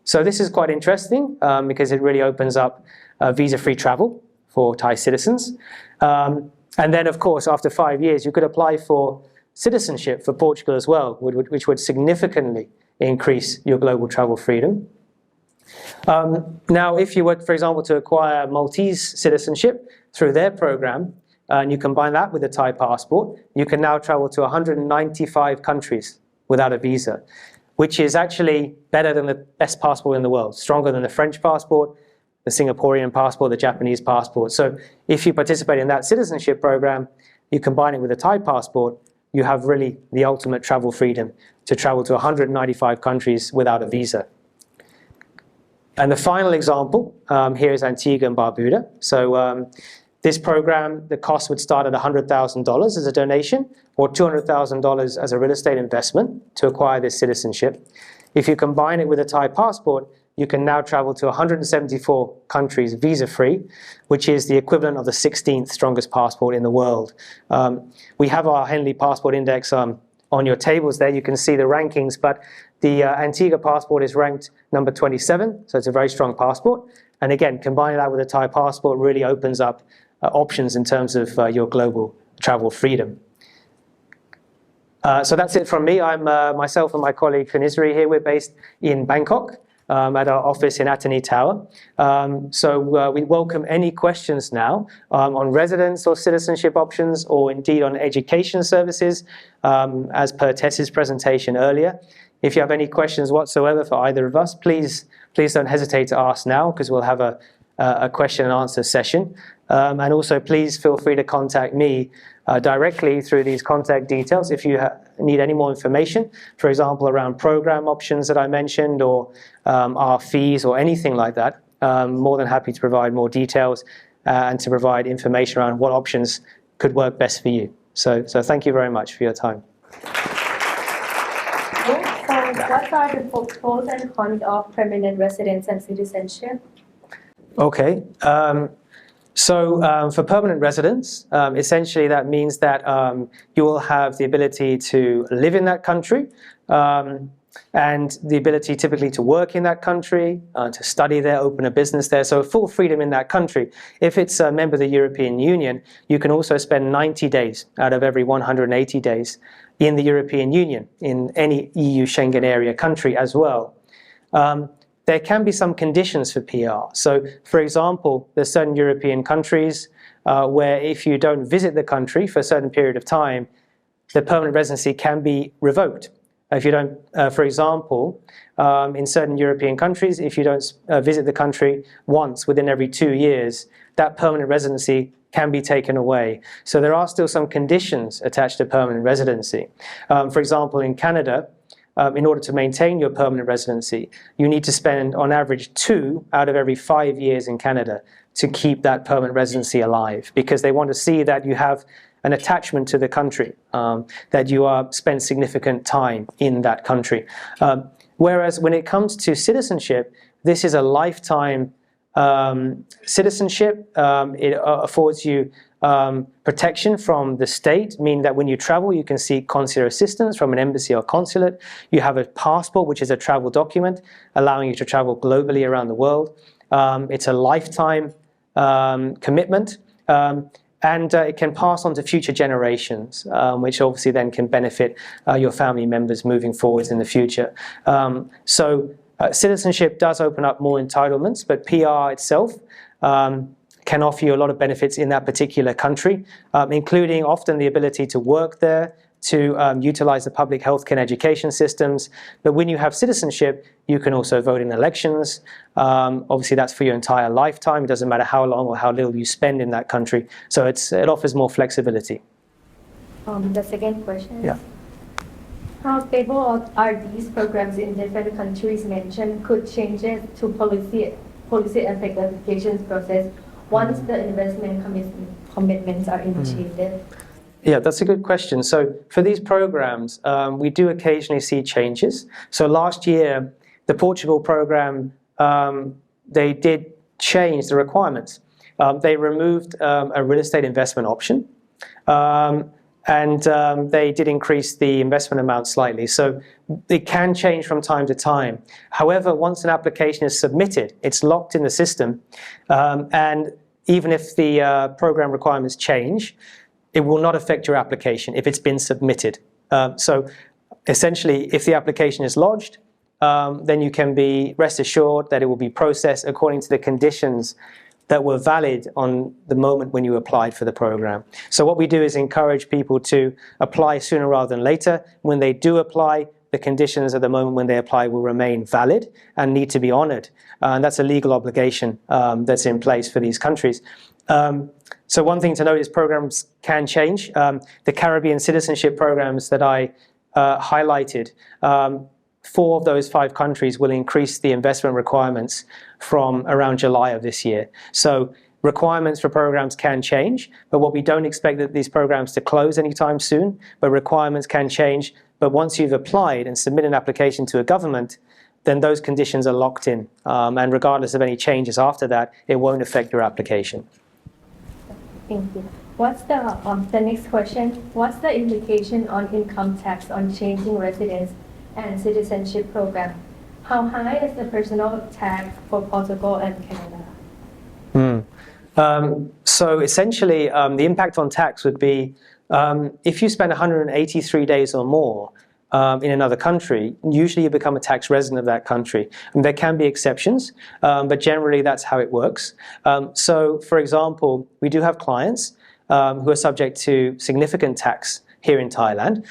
So this is quite interesting because it really opens up visa-free travel for Thai citizens. And then, of course, after 5 years, you could apply for citizenship for Portugal as well, which would significantly increase your global travel freedom. Now, if you were, for example, to acquire Maltese citizenship through their program, and you combine that with a Thai passport, you can now travel to 195 countries without a visa, which is actually better than the best passport in the world, stronger than the French passport, the Singaporean passport, the Japanese passport. So if you participate in that citizenship program, you combine it with a Thai passport, you have really the ultimate travel freedom to travel to 195 countries without a visa. And the final example here is Antigua and Barbuda. So this program, the cost would start at $100,000 as a donation or $200,000 as a real estate investment to acquire this citizenship. If you combine it with a Thai passport, you can now travel to 174 countries visa-free, which is the equivalent of the 16th strongest passport in the world. We have our Henley Passport Index on your tables there. You can see the rankings, but the Antigua passport is ranked number 27, so it's a very strong passport. And again, combining that with a Thai passport really opens up options in terms of your global travel freedom. So that's it from me. I'm myself and my colleague Kanisri here. We're based in Bangkok at our office in Attorney Tower. So we welcome any questions now on residence or citizenship options, or indeed on education services, as per Tess's presentation earlier. If you have any questions whatsoever for either of us, please don't hesitate to ask now, because we'll have a question and answer session. And also please feel free to contact me directly through these contact details if you need any more information, for example, around program options that I mentioned, or our fees or anything like that. More than happy to provide more details and to provide information around what options could work best for you. So thank you very much for your time. So what are the pros and cons of permanent residence and citizenship? Okay. So for permanent residence, essentially that means that you will have the ability to live in that country, and the ability typically to work in that country, to study there, open a business there, so full freedom in that country. If it's a member of the European Union, you can also spend 90 days out of every 180 days in the European Union, in any EU Schengen area country as well. There can be some conditions for PR. So, for example, there's certain European countries where if you don't visit the country for a certain period of time, the permanent residency can be revoked. If you don't, for example, in certain European countries, if you don't visit the country once within every 2 years, that permanent residency can be taken away. So there are still some conditions attached to permanent residency. For example, in Canada, in order to maintain your permanent residency, you need to spend on average 2 out of every 5 years in Canada to keep that permanent residency alive, because they want to see that you have an attachment to the country, that you spend significant time in that country. Whereas when it comes to citizenship, this is a lifetime citizenship. It affords you protection from the state, meaning that when you travel, you can seek consular assistance from an embassy or consulate. You have a passport, which is a travel document, allowing you to travel globally around the world. It's a lifetime commitment, and it can pass on to future generations, which obviously then can benefit your family members moving forwards in the future. Citizenship does open up more entitlements, but PR itself can offer you a lot of benefits in that particular country, including often the ability to work there, to utilize the public healthcare and education systems. But when you have citizenship, you can also vote in elections. Obviously, that's for your entire lifetime. It doesn't matter how long or how little you spend in that country. So it offers more flexibility. The second question. Yeah. How stable are these programs in different countries mentioned? Could changes to policy affect the applications process once the investment commitments are initiated? Yeah, that's a good question. So for these programs, we do occasionally see changes. So last year, the Portugal program, they did change the requirements. They removed a real estate investment option, and they did increase the investment amount slightly. So it can change from time to time. However, once an application is submitted, it's locked in the system, and even if the program requirements change, it will not affect your application if it's been submitted. So essentially, if the application is lodged, then you can be rest assured that it will be processed according to the conditions that were valid on the moment when you applied for the program. So what we do is encourage people to apply sooner rather than later. When they do apply, the conditions at the moment when they apply will remain valid and need to be honored. And that's a legal obligation that's in place for these countries. So one thing to note is programs can change. The Caribbean citizenship programs that I highlighted, 4 of those 5 countries will increase the investment requirements from around July of this year. So requirements for programs can change, but what we don't expect that these programs to close anytime soon, but requirements can change But once you've applied and submitted an application to a government, then those conditions are locked in. And regardless of any changes after that, it won't affect your application. Thank you. What's the next question? What's the implication on income tax on changing residence and citizenship program? How high is the personal tax for Portugal and Canada? So essentially, the impact on tax would be if you spend 183 days or more in another country, usually you become a tax resident of that country. And there can be exceptions, but generally that's how it works. So, for example, we do have clients who are subject to significant tax here in Thailand.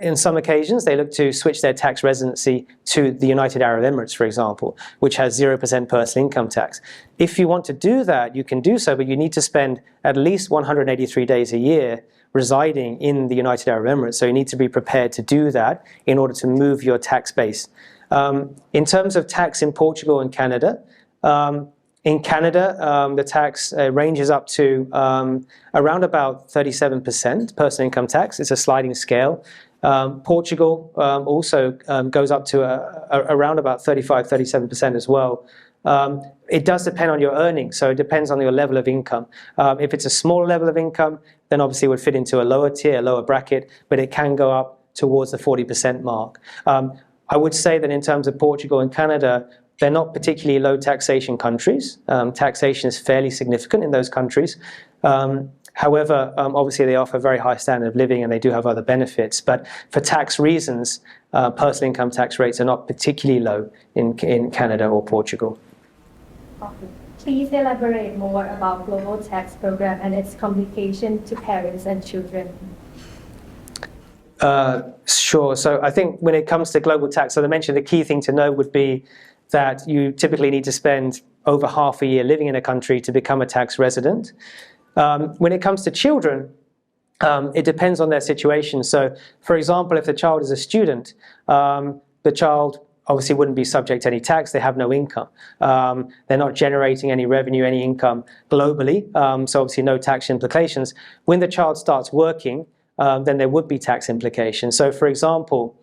In some occasions, they look to switch their tax residency to the United Arab Emirates, for example, which has 0% personal income tax. If you want to do that, you can do so, but you need to spend at least 183 days a year residing in the United Arab Emirates. So you need to be prepared to do that in order to move your tax base. In terms of tax in Portugal and Canada, the tax ranges up to around about 37% personal income tax. It's a sliding scale. Portugal also goes up to around about 35-37% as well. It does depend on your earnings, so it depends on your level of income. If it's a small level of income, then obviously it would fit into a lower tier, a lower bracket, but it can go up towards the 40% mark. I would say that in terms of Portugal and Canada, they're not particularly low taxation countries. Taxation is fairly significant in those countries. However, obviously they offer a very high standard of living and they do have other benefits. But for tax reasons, personal income tax rates are not particularly low in Canada or Portugal. Please elaborate more about global tax program and its complication to parents and children. Sure. So I think when it comes to global tax, so I mentioned the key thing to know would be that you typically need to spend over half a year living in a country to become a tax resident. When it comes to children, it depends on their situation. So, for example, if the child is a student, the child obviously wouldn't be subject to any tax. They have no income. They're not generating any revenue, any income globally, so obviously no tax implications. When the child starts working, then there would be tax implications. So, for example,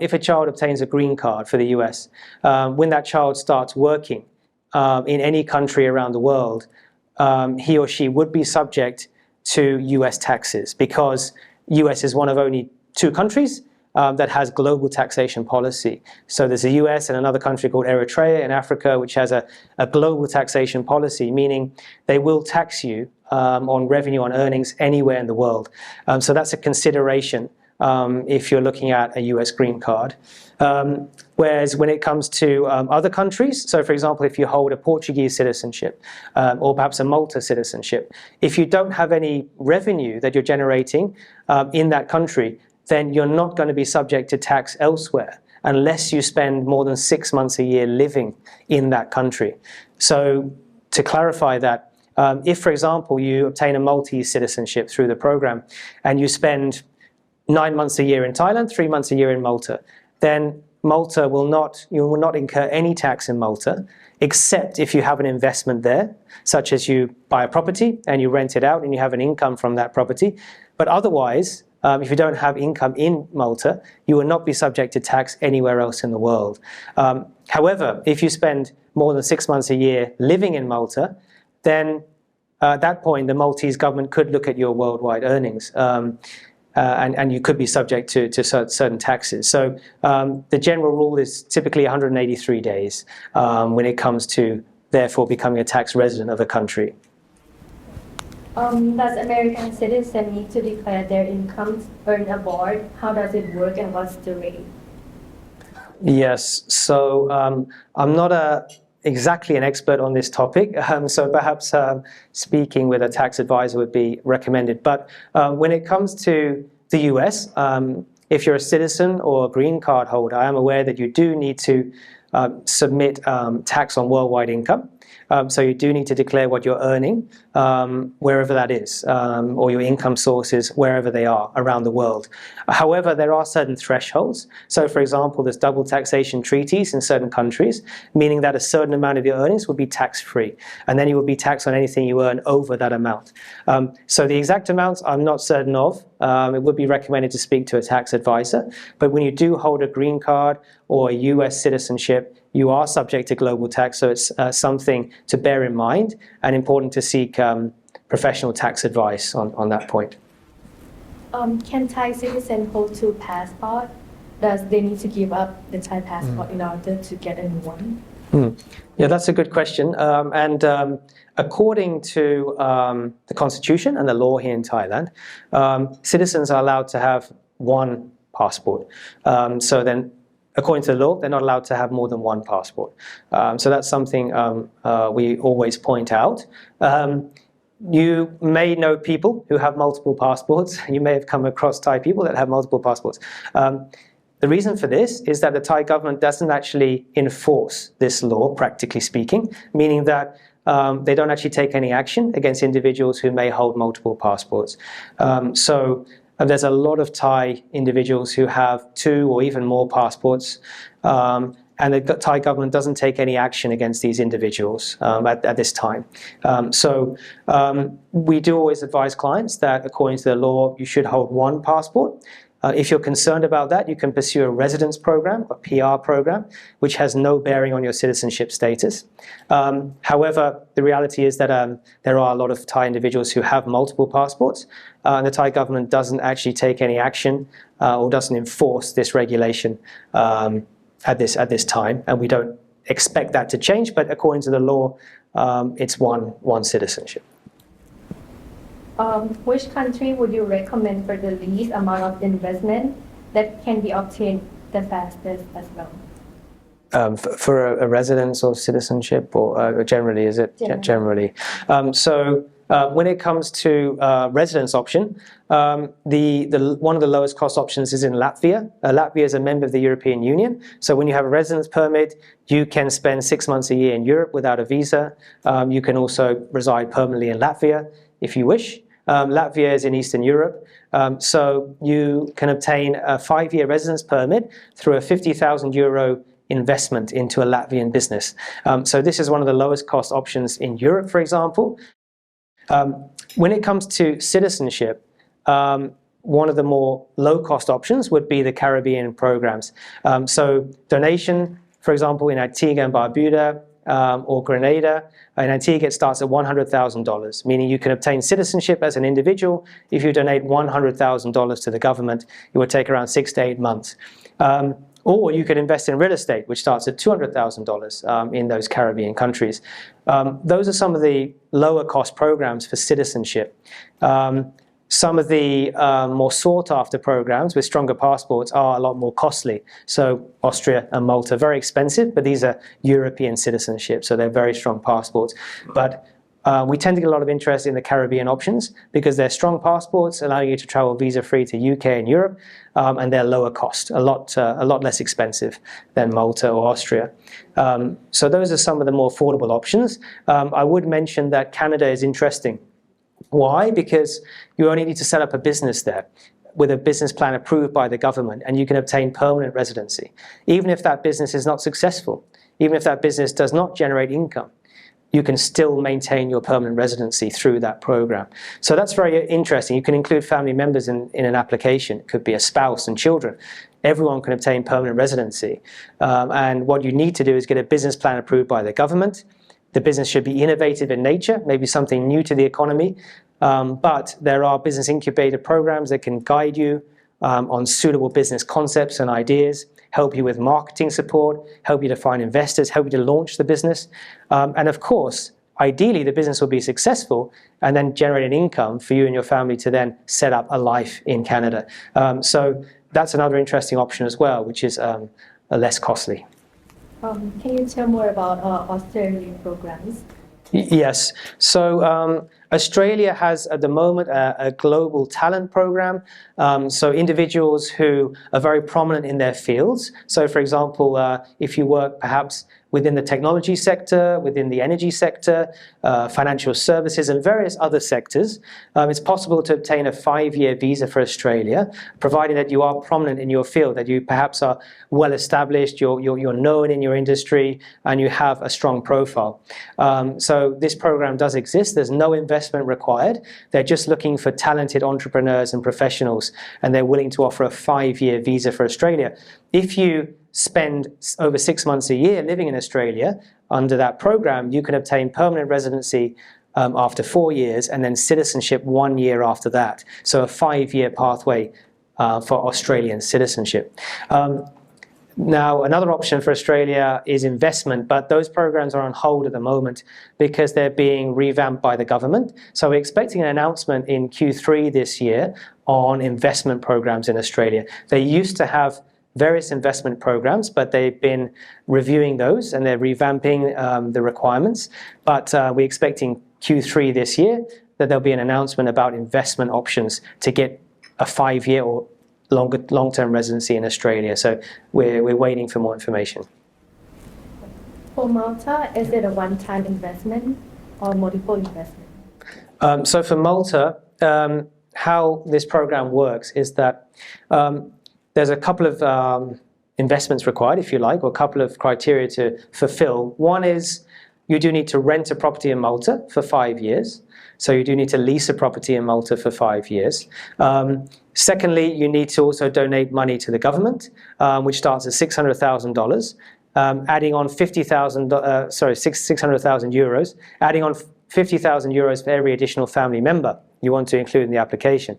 if a child obtains a green card for the US, when that child starts working in any country around the world, he or she would be subject to US taxes because US is one of only 2 countries that has global taxation policy. So there's the US and another country called Eritrea in Africa, which has a global taxation policy, meaning they will tax you on revenue, on earnings anywhere in the world. So that's a consideration if you're looking at a US green card. Whereas when it comes to other countries, so for example, if you hold a Portuguese citizenship or perhaps a Malta citizenship, if you don't have any revenue that you're generating in that country, then you're not going to be subject to tax elsewhere unless you spend more than 6 months a year living in that country. So to clarify that, if, for example, you obtain a Maltese citizenship through the program and you spend 9 months a year in Thailand, 3 months a year in Malta, then you will not incur any tax in Malta, except if you have an investment there, such as you buy a property and you rent it out and you have an income from that property. But otherwise, if you don't have income in Malta, you will not be subject to tax anywhere else in the world. However, if you spend more than 6 months a year living in Malta, then at that point, the Maltese government could look at your worldwide earnings. And you could be subject to certain taxes. So the general rule is typically 183 days when it comes to, therefore, becoming a tax resident of a country. Does American citizens need to declare their incomes earned abroad? How does it work and what's the rate? Yes. So I'm not exactly an expert on this topic, so perhaps speaking with a tax advisor would be recommended. But when it comes to the US, if you're a citizen or a green card holder, I am aware that you do need to submit tax on worldwide income. So you do need to declare what you're earning wherever that is, or your income sources wherever they are around the world. However, there are certain thresholds. So for example, there's double taxation treaties in certain countries, meaning that a certain amount of your earnings will be tax-free, and then you will be taxed on anything you earn over that amount. So the exact amounts I'm not certain of. It would be recommended to speak to a tax advisor, but when you do hold a green card or a US citizenship, you are subject to global tax, so it's something to bear in mind and important to seek professional tax advice on that point. Can Thai citizens hold two passports? Does they need to give up the Thai passport in order to get a new one? Yeah, that's a good question. According to the Constitution and the law here in Thailand, citizens are allowed to have one passport. So then, according to the law, they're not allowed to have more than one passport. So that's something we always point out. You may know people who have multiple passports. You may have come across Thai people that have multiple passports. The reason for this is that the Thai government doesn't actually enforce this law, practically speaking, meaning that they don't actually take any action against individuals who may hold multiple passports. So there's a lot of Thai individuals who have two or even more passports, and the Thai government doesn't take any action against these individuals at this time. So we do always advise clients that according to the law, you should hold one passport. If you're concerned about that, you can pursue a residence program, a PR program, which has no bearing on your citizenship status. However, the reality is that there are a lot of Thai individuals who have multiple passports, and the Thai government doesn't actually take any action or doesn't enforce this regulation at this time, and we don't expect that to change, but according to the law, it's one citizenship. Which country would you recommend for the least amount of investment that can be obtained the fastest as well? For a residence or citizenship, or generally, is it? Generally. So when it comes to residence option, one of the lowest cost options is in Latvia. Latvia is a member of the European Union, so when you have a residence permit, you can spend 6 months a year in Europe without a visa. You can also reside permanently in Latvia if you wish. Latvia is in Eastern Europe, so you can obtain a 5-year residence permit through a €50,000 investment into a Latvian business. So this is one of the lowest cost options in Europe, for example. When it comes to citizenship, one of the more low-cost options would be the Caribbean programs. So donation, for example, in Antigua and Barbuda, or Grenada. In Antigua, it starts at $100,000, meaning you can obtain citizenship as an individual. If you donate $100,000 to the government, it would take around 6 to 8 months. Or you could invest in real estate, which starts at $200,000 in those Caribbean countries. Those are some of the lower cost programs for citizenship. Some of the more sought-after programs with stronger passports are a lot more costly. So Austria and Malta, very expensive, but these are European citizenship, so they're very strong passports. But we tend to get a lot of interest in the Caribbean options because they're strong passports, allowing you to travel visa-free to UK and Europe, and they're lower cost, a lot less expensive than Malta or Austria. So those are some of the more affordable options. I would mention that Canada is interesting. Why? Because you only need to set up a business there with a business plan approved by the government, and you can obtain permanent residency. Even if that business is not successful, even if that business does not generate income, you can still maintain your permanent residency through that program. So that's very interesting. You can include family members in an application. It could be a spouse and children. Everyone can obtain permanent residency. And what you need to do is get a business plan approved by the government. The business should be innovative in nature, maybe something new to the economy, but there are business incubator programs that can guide you on suitable business concepts and ideas, help you with marketing support, help you to find investors, help you to launch the business. And of course, ideally, the business will be successful and then generate an income for you and your family to then set up a life in Canada. So that's another interesting option as well, which is less costly. Can you tell more about Australian programs? Yes. So Australia has at the moment a global talent program, so individuals who are very prominent in their fields. So for example, if you work perhaps within the technology sector, within the energy sector, financial services and various other sectors, it's possible to obtain a 5-year visa for Australia, provided that you are prominent in your field, that you perhaps are well established, you're known in your industry, and you have a strong profile. So this program does exist. There's no investment required. They're just looking for talented entrepreneurs and professionals, and they're willing to offer a 5-year visa for Australia. If you spend over 6 months a year living in Australia under that program, you can obtain permanent residency after 4 years, and then citizenship 1 year after that. So a 5-year pathway for Australian citizenship. Now, another option for Australia is investment, but those programs are on hold at the moment because they're being revamped by the government. So we're expecting an announcement in Q3 this year on investment programs in Australia. They used to have various investment programs, but they've been reviewing those and they're revamping the requirements. But we're expecting Q3 this year that there'll be an announcement about investment options to get a 5-year or long-term residency in Australia. So we're waiting for more information. For Malta, is it a one-time investment or multiple investment? So for Malta, how this program works is that there's a couple of investments required, if you like, or a couple of criteria to fulfill. One is you do need to rent a property in Malta for 5 years. So you do need to lease a property in Malta for 5 years. Secondly, you need to also donate money to the government, which starts at $600,000, adding on 600,000 euros, adding on 50,000 euros for every additional family member you want to include in the application.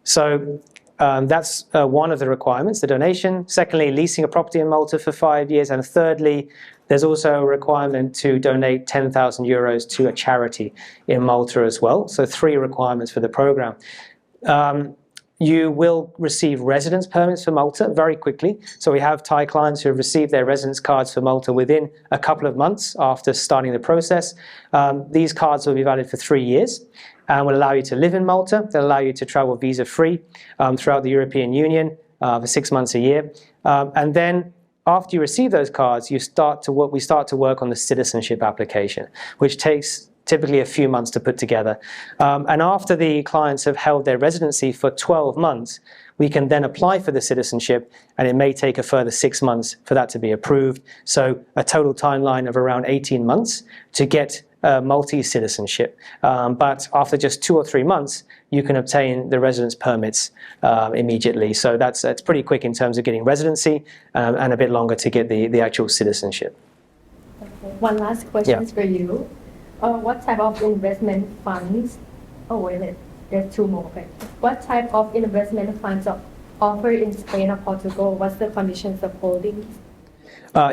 So that's one of the requirements, the donation. Secondly, leasing a property in Malta for 5 years. And thirdly, there's also a requirement to donate 10,000 euros to a charity in Malta as well. So 3 requirements for the program. You will receive residence permits for Malta very quickly. So we have Thai clients who have received their residence cards for Malta within a couple of months after starting the process. These cards will be valid for 3 years and will allow you to live in Malta. They'll allow you to travel visa-free throughout the European Union for 6 months a year. And then after you receive those cards, we start to work on the citizenship application, which takes typically a few months to put together. And after the clients have held their residency for 12 months, we can then apply for the citizenship, and it may take a further 6 months for that to be approved. So a total timeline of around 18 months to get multi-citizenship. But after just 2 or 3 months, you can obtain the residence permits immediately. So that's pretty quick in terms of getting residency, and a bit longer to get the actual citizenship. Okay. One last question for you. What type of investment funds? There's 2 more. Okay. What type of investment funds are offered in Spain or Portugal? What's the conditions of holding?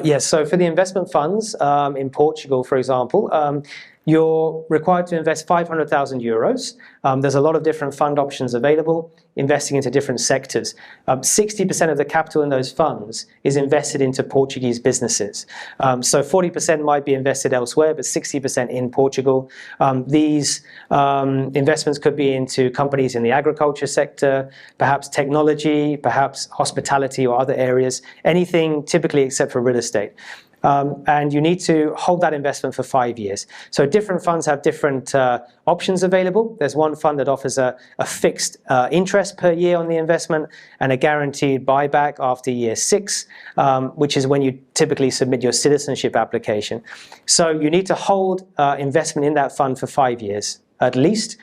Yes, so for the investment funds in Portugal, for example, you're required to invest 500,000 euros. There's a lot of different fund options available, investing into different sectors. 60% of the capital in those funds is invested into Portuguese businesses. So 40% might be invested elsewhere, but 60% in Portugal. These investments could be into companies in the agriculture sector, perhaps technology, perhaps hospitality or other areas, anything typically except for real estate. And you need to hold that investment for 5 years. So different funds have different options available. There's one fund that offers a fixed interest per year on the investment and a guaranteed buyback after year 6, which is when you typically submit your citizenship application. So you need to hold investment in that fund for 5 years at least.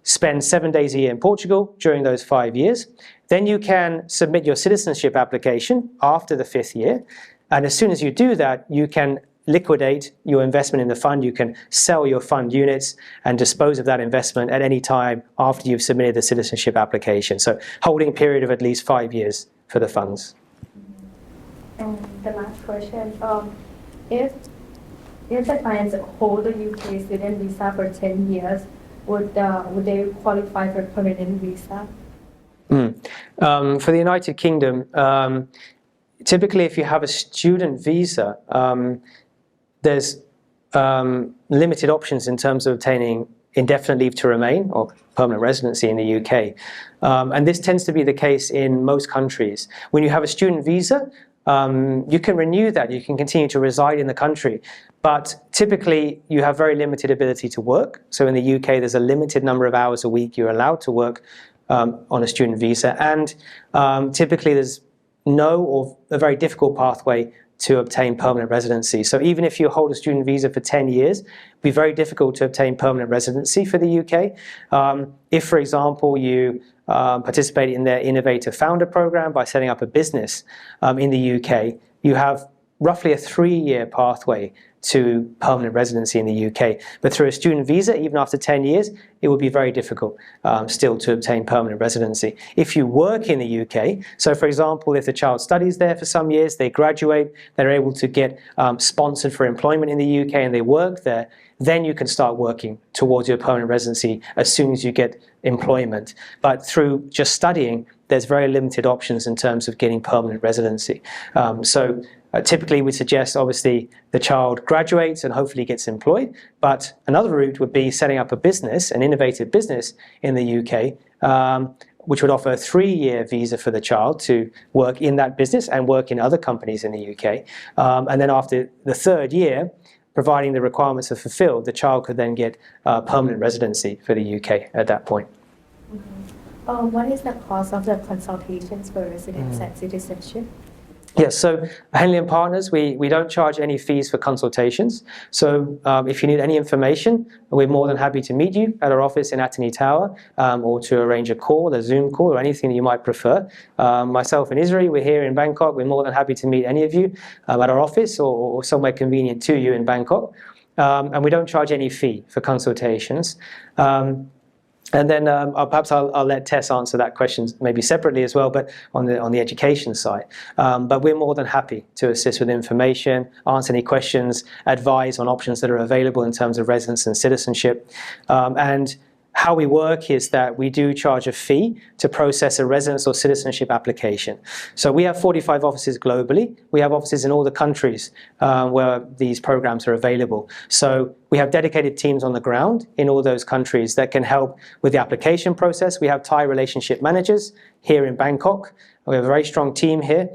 Spend 7 days a year in Portugal during those 5 years. Then you can submit your citizenship application after the 5th year. And as soon as you do that, you can liquidate your investment in the fund. You can sell your fund units and dispose of that investment at any time after you've submitted the citizenship application. So holding period of at least 5 years for the funds. And the last question, if the clients hold a UK student visa for 10 years, would they qualify for permanent visa? For the United Kingdom, typically, if you have a student visa, there's limited options in terms of obtaining indefinite leave to remain or permanent residency in the UK. And this tends to be the case in most countries. When you have a student visa, you can renew that, you can continue to reside in the country, but typically you have very limited ability to work. So in the UK, there's a limited number of hours a week you're allowed to work on a student visa, and typically there's no or a very difficult pathway to obtain permanent residency. So even if you hold a student visa for 10 years, it'd be very difficult to obtain permanent residency for the UK. If, for example, you participate in their Innovator Founder program by setting up a business in the UK, you have roughly a 3-year pathway to permanent residency in the UK. But through a student visa, even after 10 years, it would be very difficult still to obtain permanent residency. If you work in the UK, so for example, if the child studies there for some years, they graduate, they're able to get sponsored for employment in the UK and they work there, then you can start working towards your permanent residency as soon as you get employment. But through just studying, there's very limited options in terms of getting permanent residency. Typically, we suggest, obviously, the child graduates and hopefully gets employed. But another route would be setting up a business, an innovative business in the UK, which would offer a 3-year visa for the child to work in that business and work in other companies in the UK. And then after the 3rd year, providing the requirements are fulfilled, the child could then get permanent residency for the UK at that point. What is the cost of the consultations for residence and citizenship? Yes, so Henley and Partners, we don't charge any fees for consultations. So if you need any information, we're more than happy to meet you at our office in Attorney Tower or to arrange a call, a Zoom call, or anything that you might prefer. Myself and Israel, we're here in Bangkok. We're more than happy to meet any of you at our office or somewhere convenient to you in Bangkok. And we don't charge any fee for consultations. And then perhaps I'll let Tess answer that question maybe separately as well, but on the education side. But we're more than happy to assist with information, answer any questions, advise on options that are available in terms of residence and citizenship. And how we work is that we do charge a fee to process a residence or citizenship application. So we have 45 offices globally. We have offices in all the countries where these programs are available. So we have dedicated teams on the ground in all those countries that can help with the application process. We have Thai relationship managers here in Bangkok. We have a very strong team here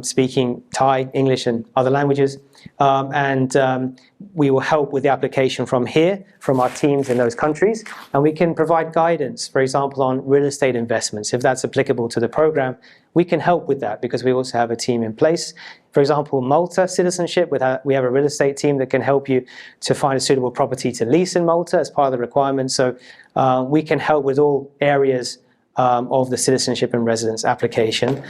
speaking Thai, English and other languages. We will help with the application from here, from our teams in those countries. And we can provide guidance, for example, on real estate investments. If that's applicable to the program, we can help with that because we also have a team in place. For example, Malta citizenship, we have a real estate team that can help you to find a suitable property to lease in Malta as part of the requirements. So we can help with all areas of the citizenship and residence application.